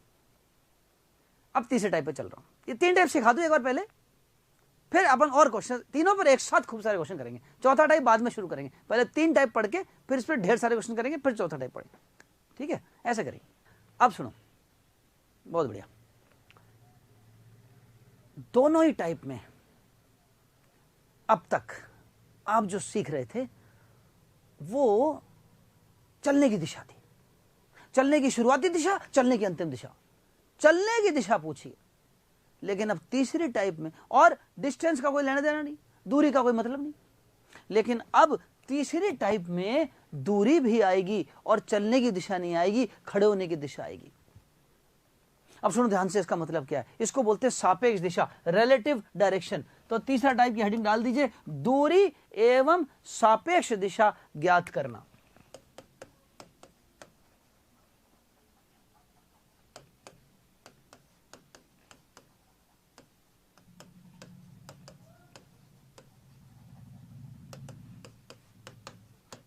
अब तीसरे टाइप पे चल रहा हूं, ये 3 टाइप सिखा दूं एक बार पहले, फिर अपन और क्वेश्चन तीनों पर एक साथ खूब सारे क्वेश्चन करेंगे। चौथा टाइप बाद में शुरू करेंगे, पहले 3 टाइप पढ़ के फिर इस पर ढेर सारे क्वेश्चन करेंगे, फिर चौथा टाइप पढ़ेंगे, ठीक है? ऐसे करेंगे। अब सुनो, बहुत बढ़िया, दोनों ही टाइप में अब तक आप जो सीख रहे थे वो चलने की दिशा थी, चलने की शुरुआती दिशा, चलने की अंतिम दिशा, चलने की दिशा पूछिए। लेकिन अब तीसरी टाइप में, और डिस्टेंस का कोई लेना देना नहीं, दूरी का कोई मतलब नहीं, लेकिन अब तीसरी टाइप में दूरी भी आएगी और चलने की दिशा नहीं आएगी, खड़े होने की दिशा आएगी। अब सुनो ध्यान से, इसका मतलब क्या है? इसको बोलते हैं सापेक्ष दिशा, रिलेटिव डायरेक्शन। तो तीसरा टाइप की हेडिंग डाल दीजिए, दूरी एवं सापेक्ष दिशा ज्ञात करना।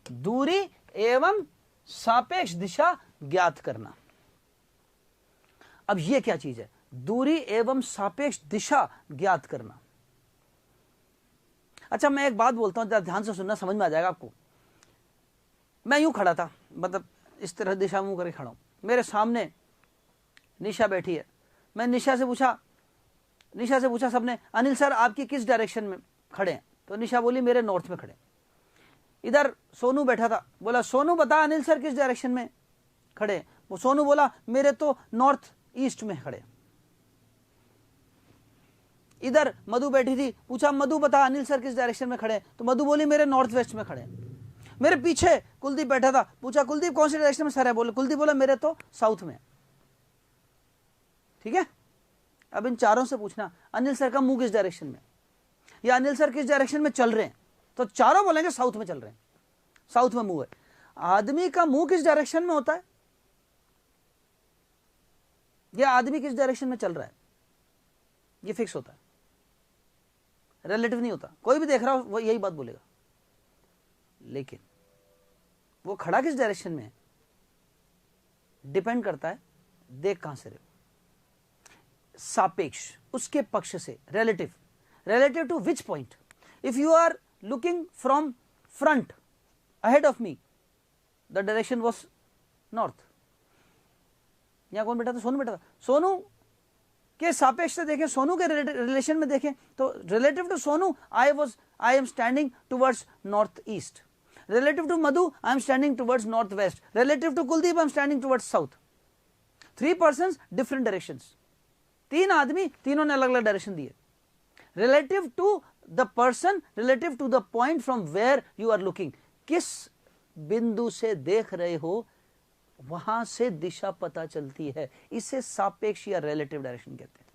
दूरी एवं सापेक्ष दिशा ज्ञात करना। अब यह क्या चीज है? दूरी एवं सापेक्ष दिशा ज्ञात करना। अच्छा, मैं एक बात बोलता हूं, ध्यान से सुनना, समझ में आ जाएगा आपको। मैं यूं खड़ा था, मतलब इस तरह दिशा मुंह करके खड़ा हूं, मेरे सामने निशा बैठी है। मैं निशा से पूछा सबने, अनिल सर आपकी किस डायरेक्शन में खड़े हैं? तो निशा बोली मेरे नॉर्थ में खड़े। इधर सोनू बैठा था, बोला सोनू बता अनिल सर किस डायरेक्शन में खड़े? वो सोनू बोला मेरे तो नॉर्थ ईस्ट में खड़े। इधर मधु बैठी थी, पूछा मधु बता अनिल सर किस डायरेक्शन में खड़े? तो मधु बोली मेरे नॉर्थ वेस्ट में खड़े। मेरे पीछे कुलदीप बैठा था, पूछा कुलदीप कौन सी डायरेक्शन में सर है? बोले कुलदीप बोला मेरे तो साउथ में। ठीक है, अब इन चारों से पूछना अनिल सर का मुंह किस डायरेक्शन में, या अनिल सर किस डायरेक्शन में चल रहे हैं? तो चारों बोलेंगे साउथ में चल रहे हैं, साउथ में मुंह है। आदमी का मुंह किस डायरेक्शन में होता है, या आदमी किस डायरेक्शन में चल रहा है, ये फिक्स होता है, रिलेटिव नहीं होता। कोई भी देख रहा हो वो यही बात बोलेगा, लेकिन वो खड़ा किस डायरेक्शन में है डिपेंड करता है देख कहां से रहे। सापेक्ष, उसके पक्ष से, relative, relative to which point? If you are looking from front ahead of me, the direction was north. यहां कौन बैठा था? सोनू बैठा था। सोनू के सापेक्ष से देखें, सोनू के रिलेशन में देखें तो relative to Sonu I am standing towards north east. Relative to Madhu I am standing towards north west. Relative to Kuldeep I am standing towards south. 3 persons different directions. 3 आदमी, तीनों ने अलग अलग डायरेक्शन दिए। Relative to the person, relative to the point from where you are looking, किस बिंदु से देख रहे हो वहां से दिशा पता चलती है, इसे सापेक्ष या रिलेटिव डायरेक्शन कहते हैं।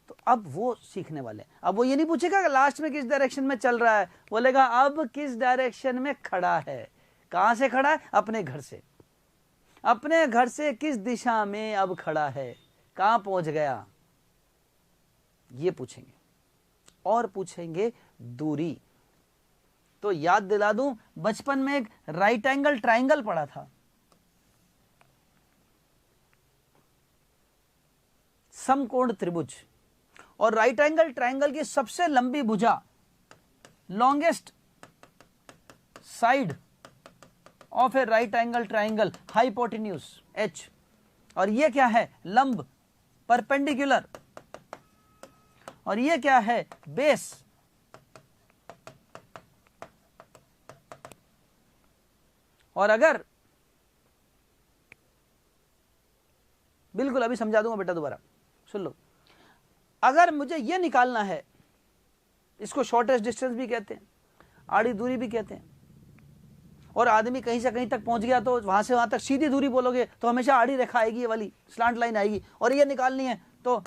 तो अब वो सीखने वाले, अब वो ये नहीं पूछेगा कि लास्ट में किस डायरेक्शन में चल रहा है, बोलेगा अब किस डायरेक्शन में खड़ा है। कहां से खड़ा है? अपने घर से। अपने घर से किस दिशा में अब खड़ा है, कहां पहुंच गया, ये पूछेंगे। और पूछेंगे दूरी। तो याद दिला दूं, बचपन में एक राइट एंगल ट्राइंगल पढ़ा था, समकोण त्रिभुज, और राइट एंगल ट्राइंगल की सबसे लंबी भुजा, longest side of A right angle triangle, hypotenuse H, और ये क्या है? लंब, परपेंडिकुलर, और ये क्या है? बेस। और अगर, बिल्कुल अभी समझा दूंगा बेटा, दोबारा सुन लो। अगर मुझे ये निकालना है, इसको शॉर्टेस्ट डिस्टेंस भी कहते हैं, आड़ी दूरी भी कहते हैं, और आदमी कहीं से कहीं तक पहुंच गया तो वहां से वहां तक सीधी दूरी बोलोगे तो हमेशा आड़ी रेखा आएगी, ये वाली स्लांट लाइन आएगी, और ये निकालनी है तो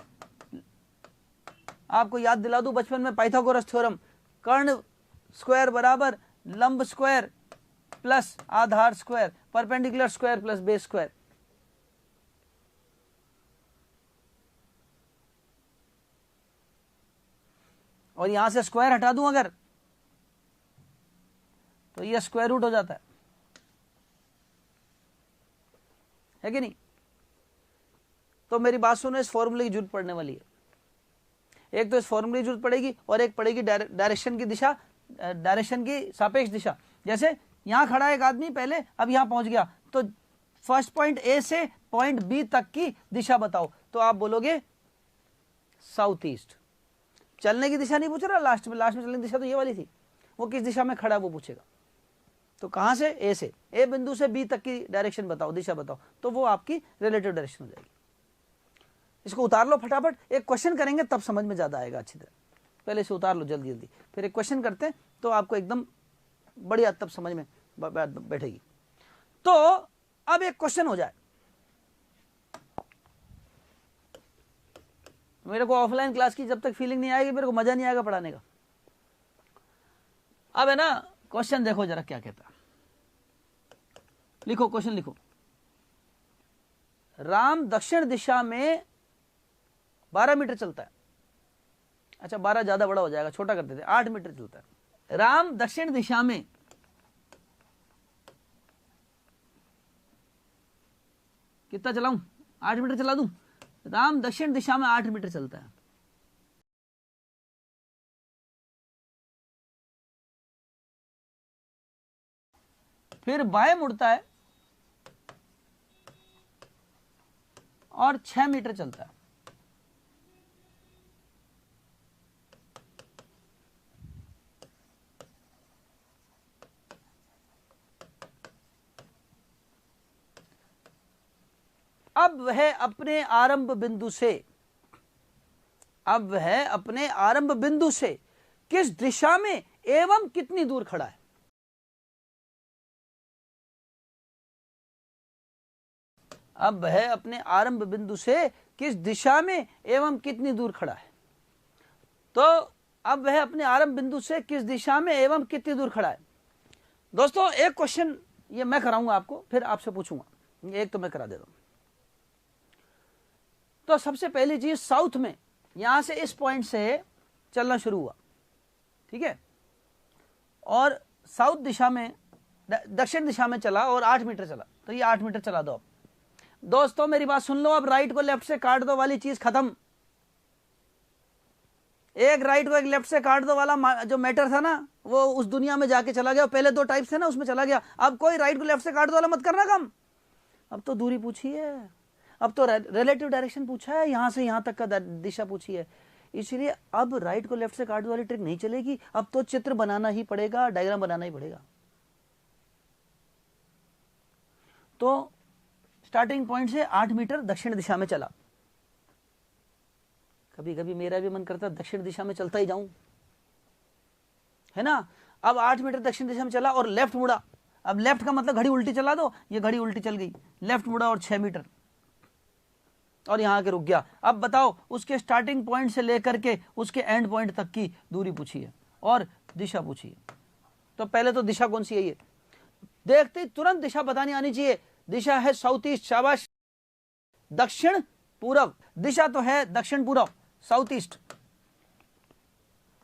आपको याद दिला दूं, बचपन में पाइथागोरस थ्योरम, कर्ण स्क्वायर बराबर लंब स्क्वायर प्लस आधार square, perpendicular square plus base square. और यहां से स्क्वायर हटा दूं अगर, तो ये स्क्वायर रूट हो जाता है कि नहीं? तो मेरी बात सुनो, इस फॉर्मूले की जरूरत पड़ने वाली है। एक तो इस फॉर्मूले की जरूरत पड़ेगी और एक पड़ेगी डायरेक्शन की दिशा, डायरेक्शन की सापेक्ष दिशा। जैसे यहां खड़ा एक आदमी पहले, अब यहां पहुंच गया, तो फर्स्ट पॉइंट ए से पॉइंट बी तक की दिशा बताओ, तो आप बोलोगे साउथ ईस्ट। चलने की दिशा नहीं पूछ रहा, लास्ट में चलने की दिशा तो ये वाली थी, वो किस दिशा में खड़ा वो पूछेगा। तो कहां से? ए से, ए बिंदु से बी तक की डायरेक्शन बताओ, दिशा बताओ, तो वो आपकी रिलेटिव डायरेक्शन हो जाएगी। इसको उतार लो फटाफट, एक क्वेश्चन करेंगे तब समझ में ज्यादा आएगा अच्छी तरह। पहले इसे उतार लो जल्दी जल्दी, फिर एक क्वेश्चन करते हैं तो आपको एकदम बढ़िया तब समझ में बैठेगी। तो अब एक क्वेश्चन हो जाए, मेरे को ऑफलाइन क्लास की जब तक फीलिंग नहीं आएगी मेरे को मजा नहीं आएगा पढ़ाने का। अब है ना, क्वेश्चन देखो जरा क्या कहता है, लिखो क्वेश्चन लिखो। राम दक्षिण दिशा में 12 मीटर चलता है। अच्छा 12 ज्यादा बड़ा हो जाएगा, छोटा कर देते, 8 मीटर चलता है। राम दक्षिण दिशा में कितना चलाऊं? 8 मीटर चला दूं? राम दक्षिण दिशा में 8 मीटर चलता है। फिर बाएं मुड़ता है और 6 मीटर चलता है। अब वह अपने आरंभ बिंदु से, अब वह अपने आरंभ बिंदु से किस दिशा में एवं कितनी दूर खड़ा है? अब वह अपने आरंभ बिंदु से किस दिशा में एवं कितनी दूर खड़ा है? तो अब वह अपने आरंभ बिंदु से किस दिशा में एवं कितनी दूर खड़ा है। दोस्तों एक क्वेश्चन ये मैं कराऊंगा आपको, फिर आपसे पूछूंगा, एक तो मैं करा देता हूं। तो सबसे पहली चीज, साउथ में यहां से इस पॉइंट से चलना शुरू हुआ, ठीक है, और साउथ दिशा में, दक्षिण दिशा में चला और 8 मीटर चला, तो ये 8 मीटर चला दो। अब दोस्तों मेरी बात सुन लो, अब राइट को लेफ्ट से काट दो वाली चीज खत्म। एक राइट को एक लेफ्ट से काट दो वाला जो मैटर था ना, वो उस दुनिया में जाके चला गया। पहले 2 टाइप्स थे ना, उसमें चला गया। अब कोई राइट को लेफ्ट से काट दो वाला मत करना काम। अब तो दूरी पूछी है, अब तो रिलेटिव डायरेक्शन पूछा है, यहां से यहां तक का दिशा पूछी है। इसलिए अब राइट को लेफ्ट से काट दो वाली ट्रिक नहीं चलेगी, अब तो चित्र बनाना ही पड़ेगा, डायग्राम बनाना ही पड़ेगा। तो स्टार्टिंग पॉइंट से 8 मीटर दक्षिण दिशा में चला। कभी कभी मेरा भी मन करता दक्षिण दिशा में चलता ही जाऊं, है ना। अब 8 मीटर दक्षिण दिशा में चला और लेफ्ट मुड़ा। अब लेफ्ट का मतलब घड़ी उल्टी चला दो, ये घड़ी उल्टी चल गई, लेफ्ट मुड़ा और 6 मीटर और यहां के रुक गया। अब बताओ उसके स्टार्टिंग पॉइंट से लेकर के उसके एंड पॉइंट तक की दूरी पूछी है और दिशा पूछी है। तो पहले तो दिशा कौन सी है, ये देखते ही तुरंत दिशा बतानी आनी चाहिए। दिशा है साउथ ईस्ट, शाबाश। दक्षिण पूर्व, दिशा तो है दक्षिण पूर्व, साउथ ईस्ट।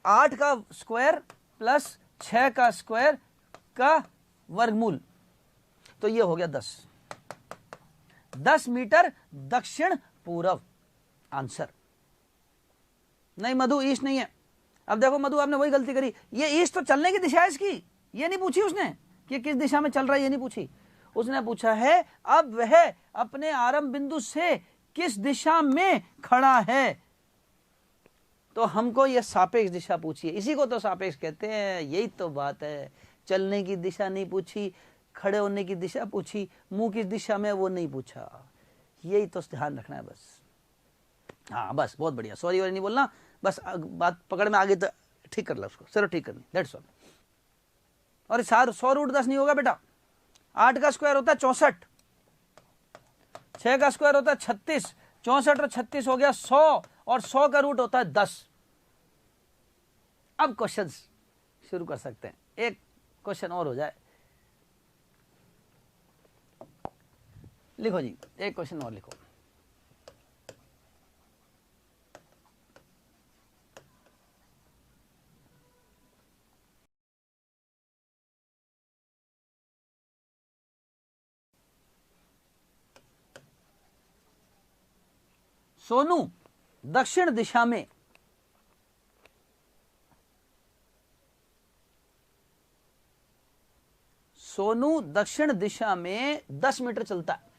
8 का स्क्वायर प्लस 6 का स्क्वायर का वर्गमूल, तो ये हो गया 10 मीटर दक्षिण पूर्व। आंसर नहीं मधु, ईस्ट नहीं है। अब देखो मधु, आपने वही गलती करी, ये ईस्ट तो चलने की दिशा है इसकी, ये नहीं पूछी उसने कि किस दिशा में चल रहा है, ये नहीं पूछी। उसने पूछा है अब वह अपने आरंभ बिंदु से किस दिशा में खड़ा है। तो हमको ये सापेक्ष दिशा पूछी है, इसी को तो सापेक्ष कहते हैं। यही तो बात है, चलने की दिशा नहीं पूछी, खड़े होने की दिशा पूछी, मुंह किस दिशा में वो नहीं पूछा। यही तो ध्यान रखना है बस। हाँ बस, बहुत बढ़िया, सॉरी वाली नहीं बोलना, बस बात पकड़ में आगे तो ठीक कर लो उसको, सिर्फ ठीक करनी, दैट्स ऑल। और 100 रूट 10 नहीं होगा बेटा। 8 का स्क्वायर होता है 64, 6 का स्क्वायर होता है 36, 64 और 36 हो गया 100, और 100 का रूट होता है 10। अब क्वेश्चन शुरू कर सकते हैं, एक क्वेश्चन और हो जाए। लिखो जी, एक क्वेश्चन और लिखो। सोनू दक्षिण दिशा में सोनू दक्षिण दिशा में 10 मीटर चलता है।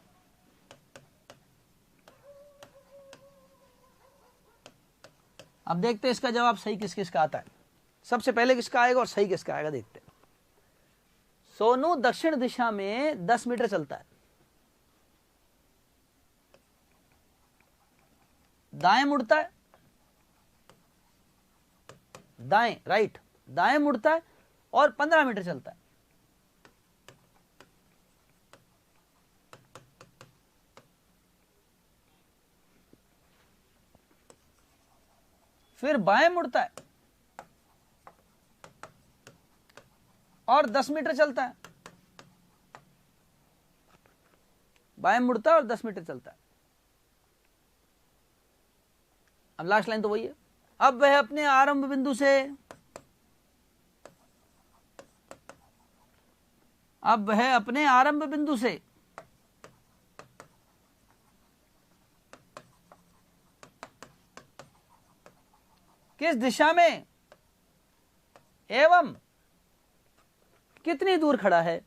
अब देखते हैं इसका जवाब सही किस किस का आता है। सबसे पहले किसका आएगा और सही किसका आएगा, देखते हैं। सोनू दक्षिण दिशा में 10 मीटर चलता है, दाएं मुड़ता है, दाएं राइट, दाएं मुड़ता है और 15 मीटर चलता है। फिर बाएं मुड़ता है और 10 मीटर चलता है, बाएं मुड़ता है और 10 मीटर चलता है। अब लास्ट लाइन तो वही है। अब वह अपने आरंभ बिंदु से किस दिशा में एवं कितनी दूर खड़ा है।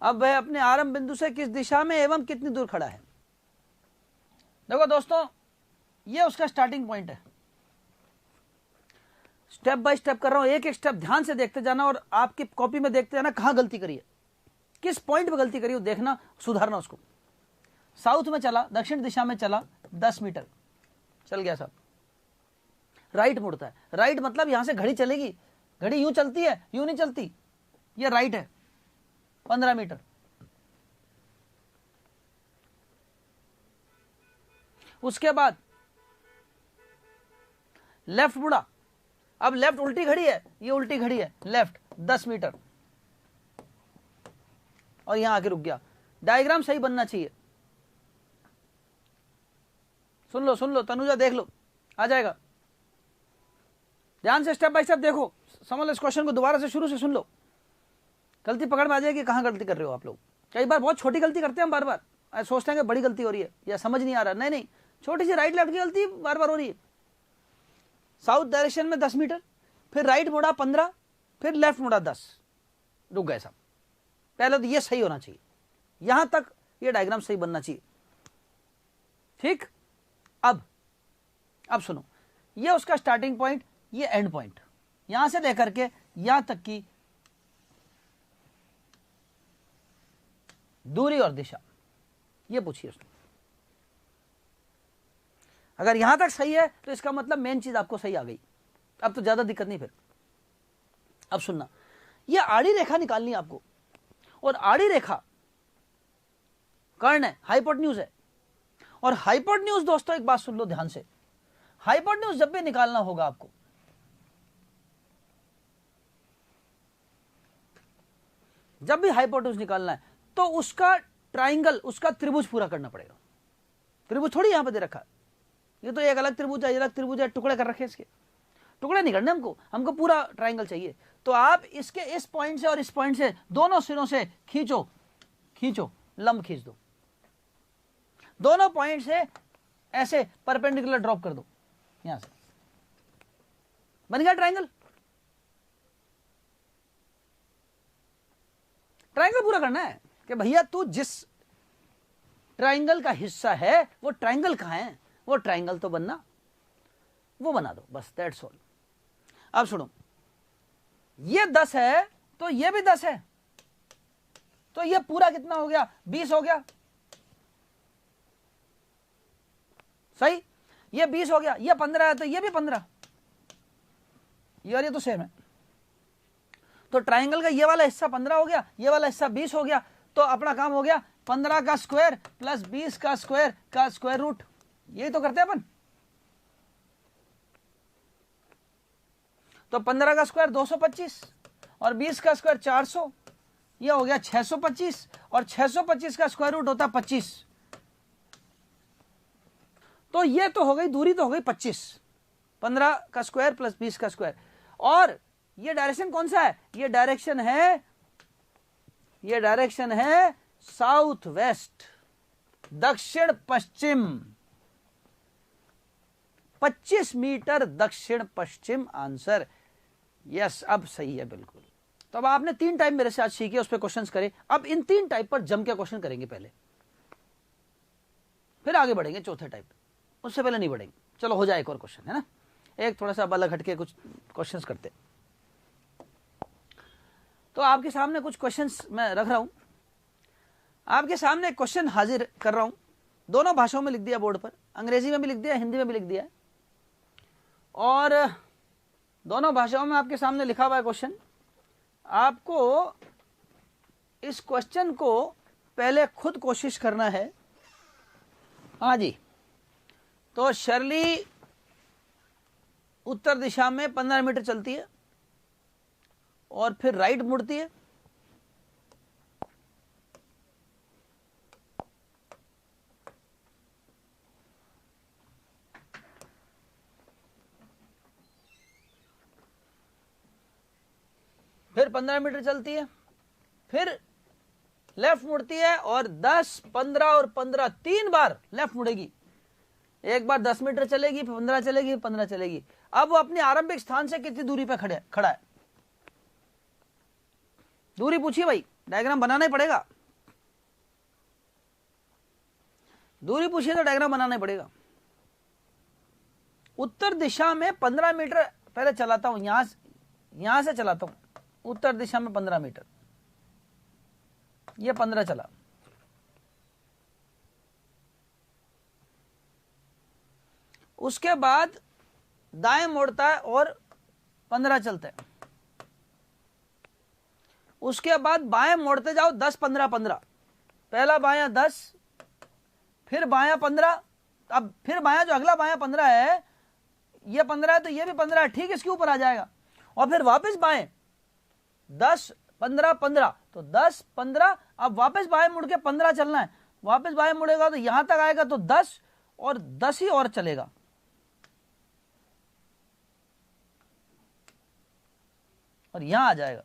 अब वह अपने आरंभ बिंदु से किस दिशा में एवं कितनी दूर खड़ा है। देखो दोस्तों, ये उसका स्टार्टिंग पॉइंट है। स्टेप बाय स्टेप कर रहा हूं, एक एक स्टेप ध्यान से देखते जाना और आपकी कॉपी में देखते जाना कहां गलती करी है, किस पॉइंट पे गलती करी हो, देखना, सुधारना उसको। साउथ में चला, दक्षिण दिशा में चला, 10 मीटर चल गया साहब, राइट मुड़ता है। राइट मतलब यहां से घड़ी चलेगी, घड़ी यूं चलती है, यूं नहीं चलती, ये राइट है, 15 मीटर। उसके बाद लेफ्ट मुड़ा। अब लेफ्ट उल्टी घड़ी है, ये उल्टी घड़ी है, लेफ्ट 10 मीटर और यहां आके रुक गया। डायग्राम सही बनना चाहिए। सुन लो तनुजा, देख लो, आ जाएगा। ध्यान से स्टेप बाय स्टेप देखो, समझ लो इस क्वेश्चन को, दोबारा से शुरू से सुन लो, गलती पकड़ में आ जाएगी कहां गलती कर रहे हो आप लोग। कई बार बहुत छोटी गलती करते हैं हम, बार बार सोचते हैं कि बड़ी गलती हो रही है या समझ नहीं आ रहा। नहीं, छोटी सी राइट लेफ्ट की गलती बार बार हो रही है। साउथ डायरेक्शन में 10 मीटर, फिर राइट मुड़ा 15, फिर लेफ्ट मुड़ा 10, रुक गए साहब। पहले तो ये सही होना चाहिए, यहां तक ये डायग्राम सही बनना चाहिए, ठीक। अब सुनो, ये उसका स्टार्टिंग पॉइंट, ये एंड पॉइंट, यहां से लेकर के यहां तक की दूरी और दिशा, ये पूछिए उसने। अगर यहां तक सही है तो इसका मतलब मेन चीज आपको सही आ गई, अब तो ज्यादा दिक्कत नहीं। फिर अब सुनना, ये आड़ी रेखा निकालनी है आपको, और आड़ी रेखा कर्ण है, हाइपोटेन्यूज है। और हाइपोटेन्यूज दोस्तों एक बात सुन लो ध्यान से, हाइपोटेन्यूज जब भी निकालना होगा आपको, जब भी हाइपोटेन्यूज निकालना है तो उसका ट्राइंगल, उसका त्रिभुज पूरा करना पड़ेगा। त्रिभुज थोड़ी यहां पर दे रखा है, ये तो एक अलग त्रिभुज है, अलग त्रिभुज है, टुकड़े कर रखे इसके, टुकड़े नहीं करने हमको पूरा ट्राइंगल चाहिए। तो आप इसके इस पॉइंट से और इस पॉइंट से, दोनों सिरों से खींचो, लंब खींच दो, दोनों पॉइंट से ऐसे परपेंडिकुलर ड्रॉप कर दो, यहां से बन गया ट्राइंगल। ट्राइंगल पूरा करना है कि भैया तू जिस ट्राइंगल का हिस्सा है वो ट्राइंगल कहां है, वो ट्राइंगल तो बनना, वो बना दो, बस, दैट्स ऑल। अब सुनो, ये 10 है तो ये भी 10 है, तो ये पूरा कितना हो गया, 20 हो गया, सही। ये 20 हो गया, ये 15 है तो ये भी 15, ये तो सेम है। तो ट्राइंगल का ये वाला हिस्सा 15 हो गया, ये वाला हिस्सा 20 हो गया, तो अपना काम हो गया 15 का स्क्वायर प्लस 20 का स्क्वायर रूट, यही तो करते हैं अपन। तो 15 का स्क्वायर 225 और 20 का स्क्वायर 400, यह हो गया 625, और 625 का स्क्वायर रूट होता है 25। तो ये तो हो गई दूरी, तो हो गई 25। 15 का स्क्वायर प्लस 20 का स्क्वायर। और ये डायरेक्शन कौन सा है? ये डायरेक्शन है साउथ वेस्ट, दक्षिण पश्चिम, 25 मीटर दक्षिण पश्चिम आंसर। यस, अब सही है बिल्कुल। तो अब आपने 3 टाइप मेरे से आज सीखे, उस पर क्वेश्चंस करे। अब इन 3 टाइप पर जम के क्वेश्चन करेंगे पहले, फिर आगे बढ़ेंगे चौथे टाइप, उससे पहले नहीं बढ़ेंगे। चलो हो जाए एक और क्वेश्चन, है ना, एक थोड़ा सा अलग हटके कुछ क्वेश्चंस करते। तो आपके सामने कुछ क्वेश्चंस मैं रख रहा हूं, आपके सामने एक क्वेश्चन हाजिर कर रहा हूं। दोनों भाषाओं में लिख दिया बोर्ड पर, अंग्रेजी में भी लिख दिया, हिंदी में भी लिख दिया है, और दोनों भाषाओं में आपके सामने लिखा हुआ है क्वेश्चन। आपको इस क्वेश्चन को पहले खुद कोशिश करना है। हाँ जी, तो शर्ली उत्तर दिशा में 15 मीटर चलती है और फिर राइट मुड़ती है। फिर 15 मीटर चलती है, फिर लेफ्ट मुड़ती है और 10, 15 और 15 3 बार लेफ्ट मुड़ेगी। एक बार 10 मीटर चलेगी, फिर 15 चलेगी, 15 चलेगी। अब वो अपने आरंभिक स्थान से कितनी दूरी पे खड़ा है? दूरी पूछिए भाई, डायग्राम बनाना ही पड़ेगा। दूरी पूछिए तो डायग्राम बनाना ही पड़ेगा। उत्तर दिशा में 15 मीटर पहले चलाता हूं, यहां से चलाता हूं। उत्तर दिशा में 15 मीटर, ये 15 चला। उसके बाद दाएं मोड़ता है और 15 चलते हैं। उसके बाद बाएं मोड़ते जाओ, 10, 15, 15। पहला बायां 10, फिर बायां 15, अब फिर बायां जो अगला बायां 15 है, ये 15 है तो ये भी 15 है, ठीक इसके ऊपर आ जाएगा। और फिर वापस बाएं 10, 15, 15, तो 10, 15। अब वापस बाएं मुड़ के 15 चलना है। वापस बाएं मुड़ेगा तो यहां तक आएगा, तो 10 और 10 ही और चलेगा। और यहां आ जाएगा,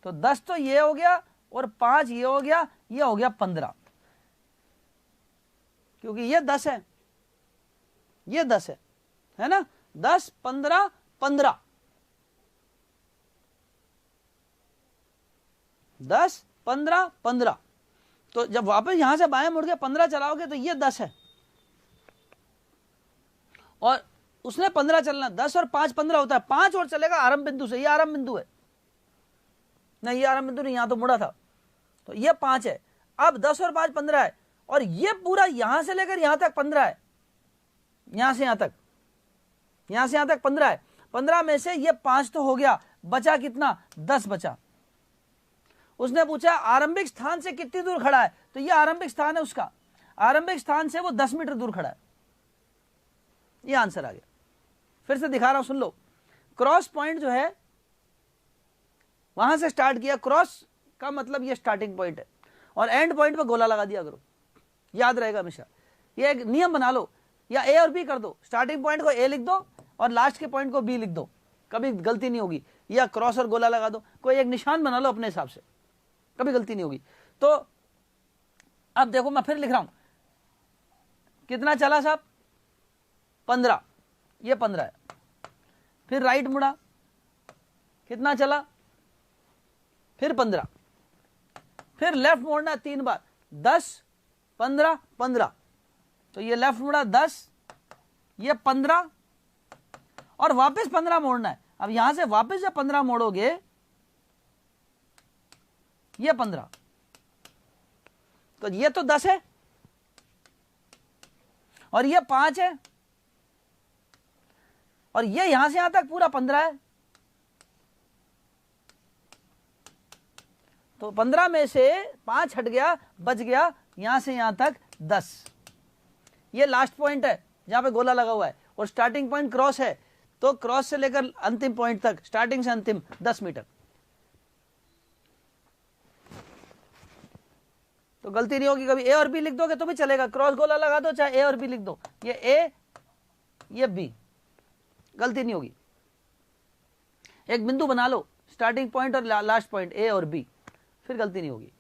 तो 10 तो ये हो गया और 5 ये हो गया, ये हो गया 15, क्योंकि ये 10 है, ये 10 है ना। 10, 15, 15, 10, 15, 15। तो जब वापस यहां से बाएं मुड़ के 15 चलाओगे तो ये 10 है, और उसने 15 चलना, 10 और 5 15 होता है। 5 और चलेगा आरंभ बिंदु से, ये आरंभ बिंदु है, नहीं ये आरंभ बिंदु नहीं, यहां तो मुड़ा था, तो ये 5 है। अब 10 और 5 15 है, और ये पूरा यहां से लेकर यहां तक 15 है, यहां से यहां तक, यहां से यहां तक 15 है। 15 में से ये 5 तो हो गया, बचा कितना? 10 बचा। उसने पूछा आरंभिक स्थान से कितनी दूर खड़ा है, तो ये आरंभिक स्थान है उसका, आरंभिक स्थान से वो 10 मीटर दूर खड़ा है। ये आंसर आ गया। फिर से दिखा रहा हूं, सुन लो। क्रॉस पॉइंट जो है वहां से स्टार्ट किया, क्रॉस का मतलब ये स्टार्टिंग पॉइंट है, और एंड पॉइंट पे गोला लगा दिया करो, याद रहेगा हमेशा। ये एक नियम बना लो, या ए और बी कर दो, स्टार्टिंग पॉइंट को ए लिख दो और लास्ट के पॉइंट को बी लिख दो, कभी गलती नहीं होगी। या क्रॉस और गोला लगा दो, कोई एक निशान बना लो अपने हिसाब से, कभी गलती नहीं होगी। तो अब देखो मैं फिर लिख रहा हूं, कितना चला साहब? 15, ये 15 है। फिर राइट मुड़ा, कितना चला? फिर 15। फिर लेफ्ट मोड़ना 3 बार, 10, 15, 15। तो ये लेफ्ट मुड़ा 10, ये 15, और वापस 15 मोड़ना है। अब यहां से वापस जब 15 मोड़ोगे, ये 15, तो ये तो 10 है, और ये 5 है, और ये यहां से यहां तक पूरा 15 है। तो 15 में से 5 हट गया, बच गया यहां से यहां तक 10। ये लास्ट पॉइंट है जहां पे गोला लगा हुआ है, और स्टार्टिंग पॉइंट क्रॉस है, तो क्रॉस से लेकर अंतिम पॉइंट तक, स्टार्टिंग से अंतिम 10 मीटर। तो गलती नहीं होगी कभी। ए और बी लिख दोगे तो भी चलेगा, क्रॉस गोला लगा दो, चाहे ए और बी लिख दो, ये ए ये बी, गलती नहीं होगी। एक बिंदु बना लो, स्टार्टिंग पॉइंट और लास्ट पॉइंट ए और बी, फिर गलती नहीं होगी।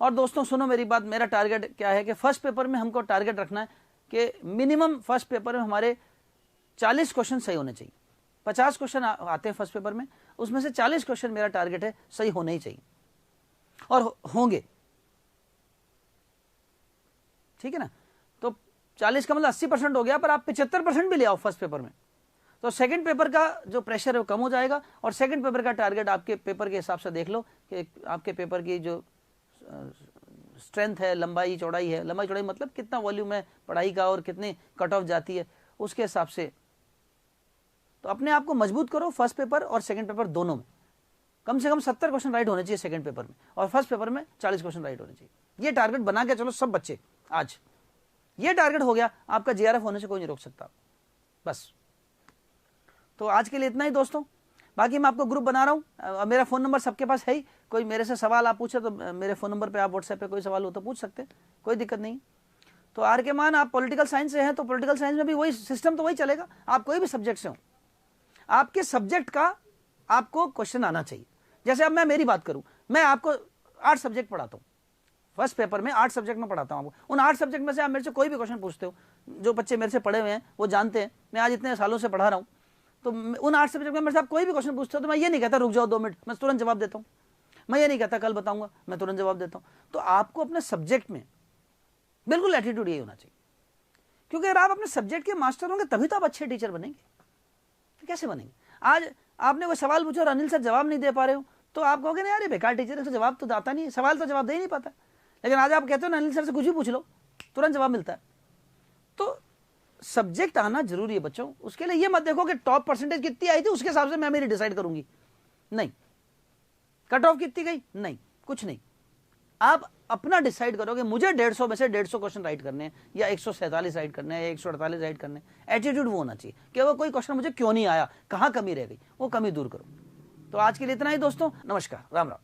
और दोस्तों सुनो मेरी बात, मेरा टारगेट क्या है कि फर्स्ट पेपर में हमको टारगेट रखना है कि मिनिमम फर्स्ट पेपर में हमारे 40 क्वेश्चन सही होने चाहिए। 50 क्वेश्चन आते हैं फर्स्ट पेपर में, उसमें से 40 क्वेश्चन मेरा टारगेट है सही होने ही चाहिए, और होंगे, ठीक है ना। तो 40 का मतलब 80% हो गया, पर आप 75% भी ले आओ फर्स्ट पेपर में, तो सेकंड पेपर का जो प्रेशर है वो कम हो जाएगा। और सेकंड पेपर का टारगेट आपके पेपर के हिसाब से देख लो कि आपके पेपर की जो स्ट्रेंथ है, लंबाई चौड़ाई है, लंबाई चौड़ाई मतलब कितना वॉल्यूम है पढ़ाई का और कितनी कट ऑफ जाती है, उसके हिसाब से तो अपने आप को मजबूत करो फर्स्ट पेपर और सेकंड पेपर दोनों में। कम से कम 70 क्वेश्चन राइट होने चाहिए सेकंड पेपर में, और फर्स्ट पेपर में 40 क्वेश्चन राइट होने चाहिए। ये टारगेट बना के चलो सब बच्चे, आज ये टारगेट हो गया, आपका जीआरएफ होने से कोई नहीं रोक सकता। बस, तो आज के लिए इतना ही दोस्तों। बाकी मैं आपको ग्रुप बना रहा हूँ, मेरा फ़ोन नंबर सबके पास है ही, कोई मेरे से सवाल आप पूछे तो मेरे फ़ोन नंबर पे आप व्हाट्सएप पे कोई सवाल हो तो पूछ सकते हैं, कोई दिक्कत नहीं। तो आर के मान आप पॉलिटिकल साइंस से हैं तो पॉलिटिकल साइंस में भी वही सिस्टम, तो वही चलेगा। आप कोई भी सब्जेक्ट से हो, आपके सब्जेक्ट का आपको क्वेश्चन आना चाहिए। जैसे अब मैं मेरी बात करूँ, मैं आपको 8 सब्जेक्ट पढ़ाता हूँ, फर्स्ट पेपर में 8 सब्जेक्ट में पढ़ाता हूँ आपको। उन 8 सब्जेक्ट में से आप मेरे से कोई भी क्वेश्चन पूछते हो, जो बच्चे मेरे से पढ़े हुए हैं वो जानते हैं, मैं आज इतने सालों से पढ़ा रहा हूँ, तो उन 8 सब्जेक्ट में मेरे से आप कोई भी क्वेश्चन पूछते हो तो मैं ये नहीं कहता रुक जाओ 2 मिनट, मैं तुरंत जवाब देता हूँ। मैं ये नहीं कहता कल बताऊंगा, मैं तुरंत जवाब देता हूँ। तो आपको अपने सब्जेक्ट में बिल्कुल एटीट्यूड यही होना चाहिए, क्योंकि अगर आप अपने सब्जेक्ट के मास्टर होंगे तभी तो आप अच्छे टीचर बनेंगे। तो कैसे बनेंगे? आज आपने कोई सवाल पूछा और अनिल सर जवाब नहीं दे पा रहे हो तो आप कहोगे ना यार ये बेकार टीचर है, तो जवाब तो आता नहीं है, सवाल तो जवाब दे ही नहीं पाता। लेकिन आज आप कहते हो ना अनिल सर से कुछ भी पूछ लो, तुरंत जवाब मिलता है। तो सब्जेक्ट आना जरूरी है बच्चों। उसके लिए ये मत देखो कि टॉप परसेंटेज कितनी आई थी उसके हिसाब से मैं मेरी डिसाइड करूंगी, नहीं। कट ऑफ कितनी गई, नहीं, कुछ नहीं। आप अपना डिसाइड करोगे मुझे 150 में से 150 क्वेश्चन राइट करने हैं, या 147 राइट करने हैं, या 148 राइट करने हैं। एटीट्यूड वो होना चाहिए कि वो कोई क्वेश्चन मुझे क्यों नहीं आया, कहां कमी रह गई, वो कमी दूर करो। तो आज के लिए इतना ही दोस्तों, नमस्कार, राम राम।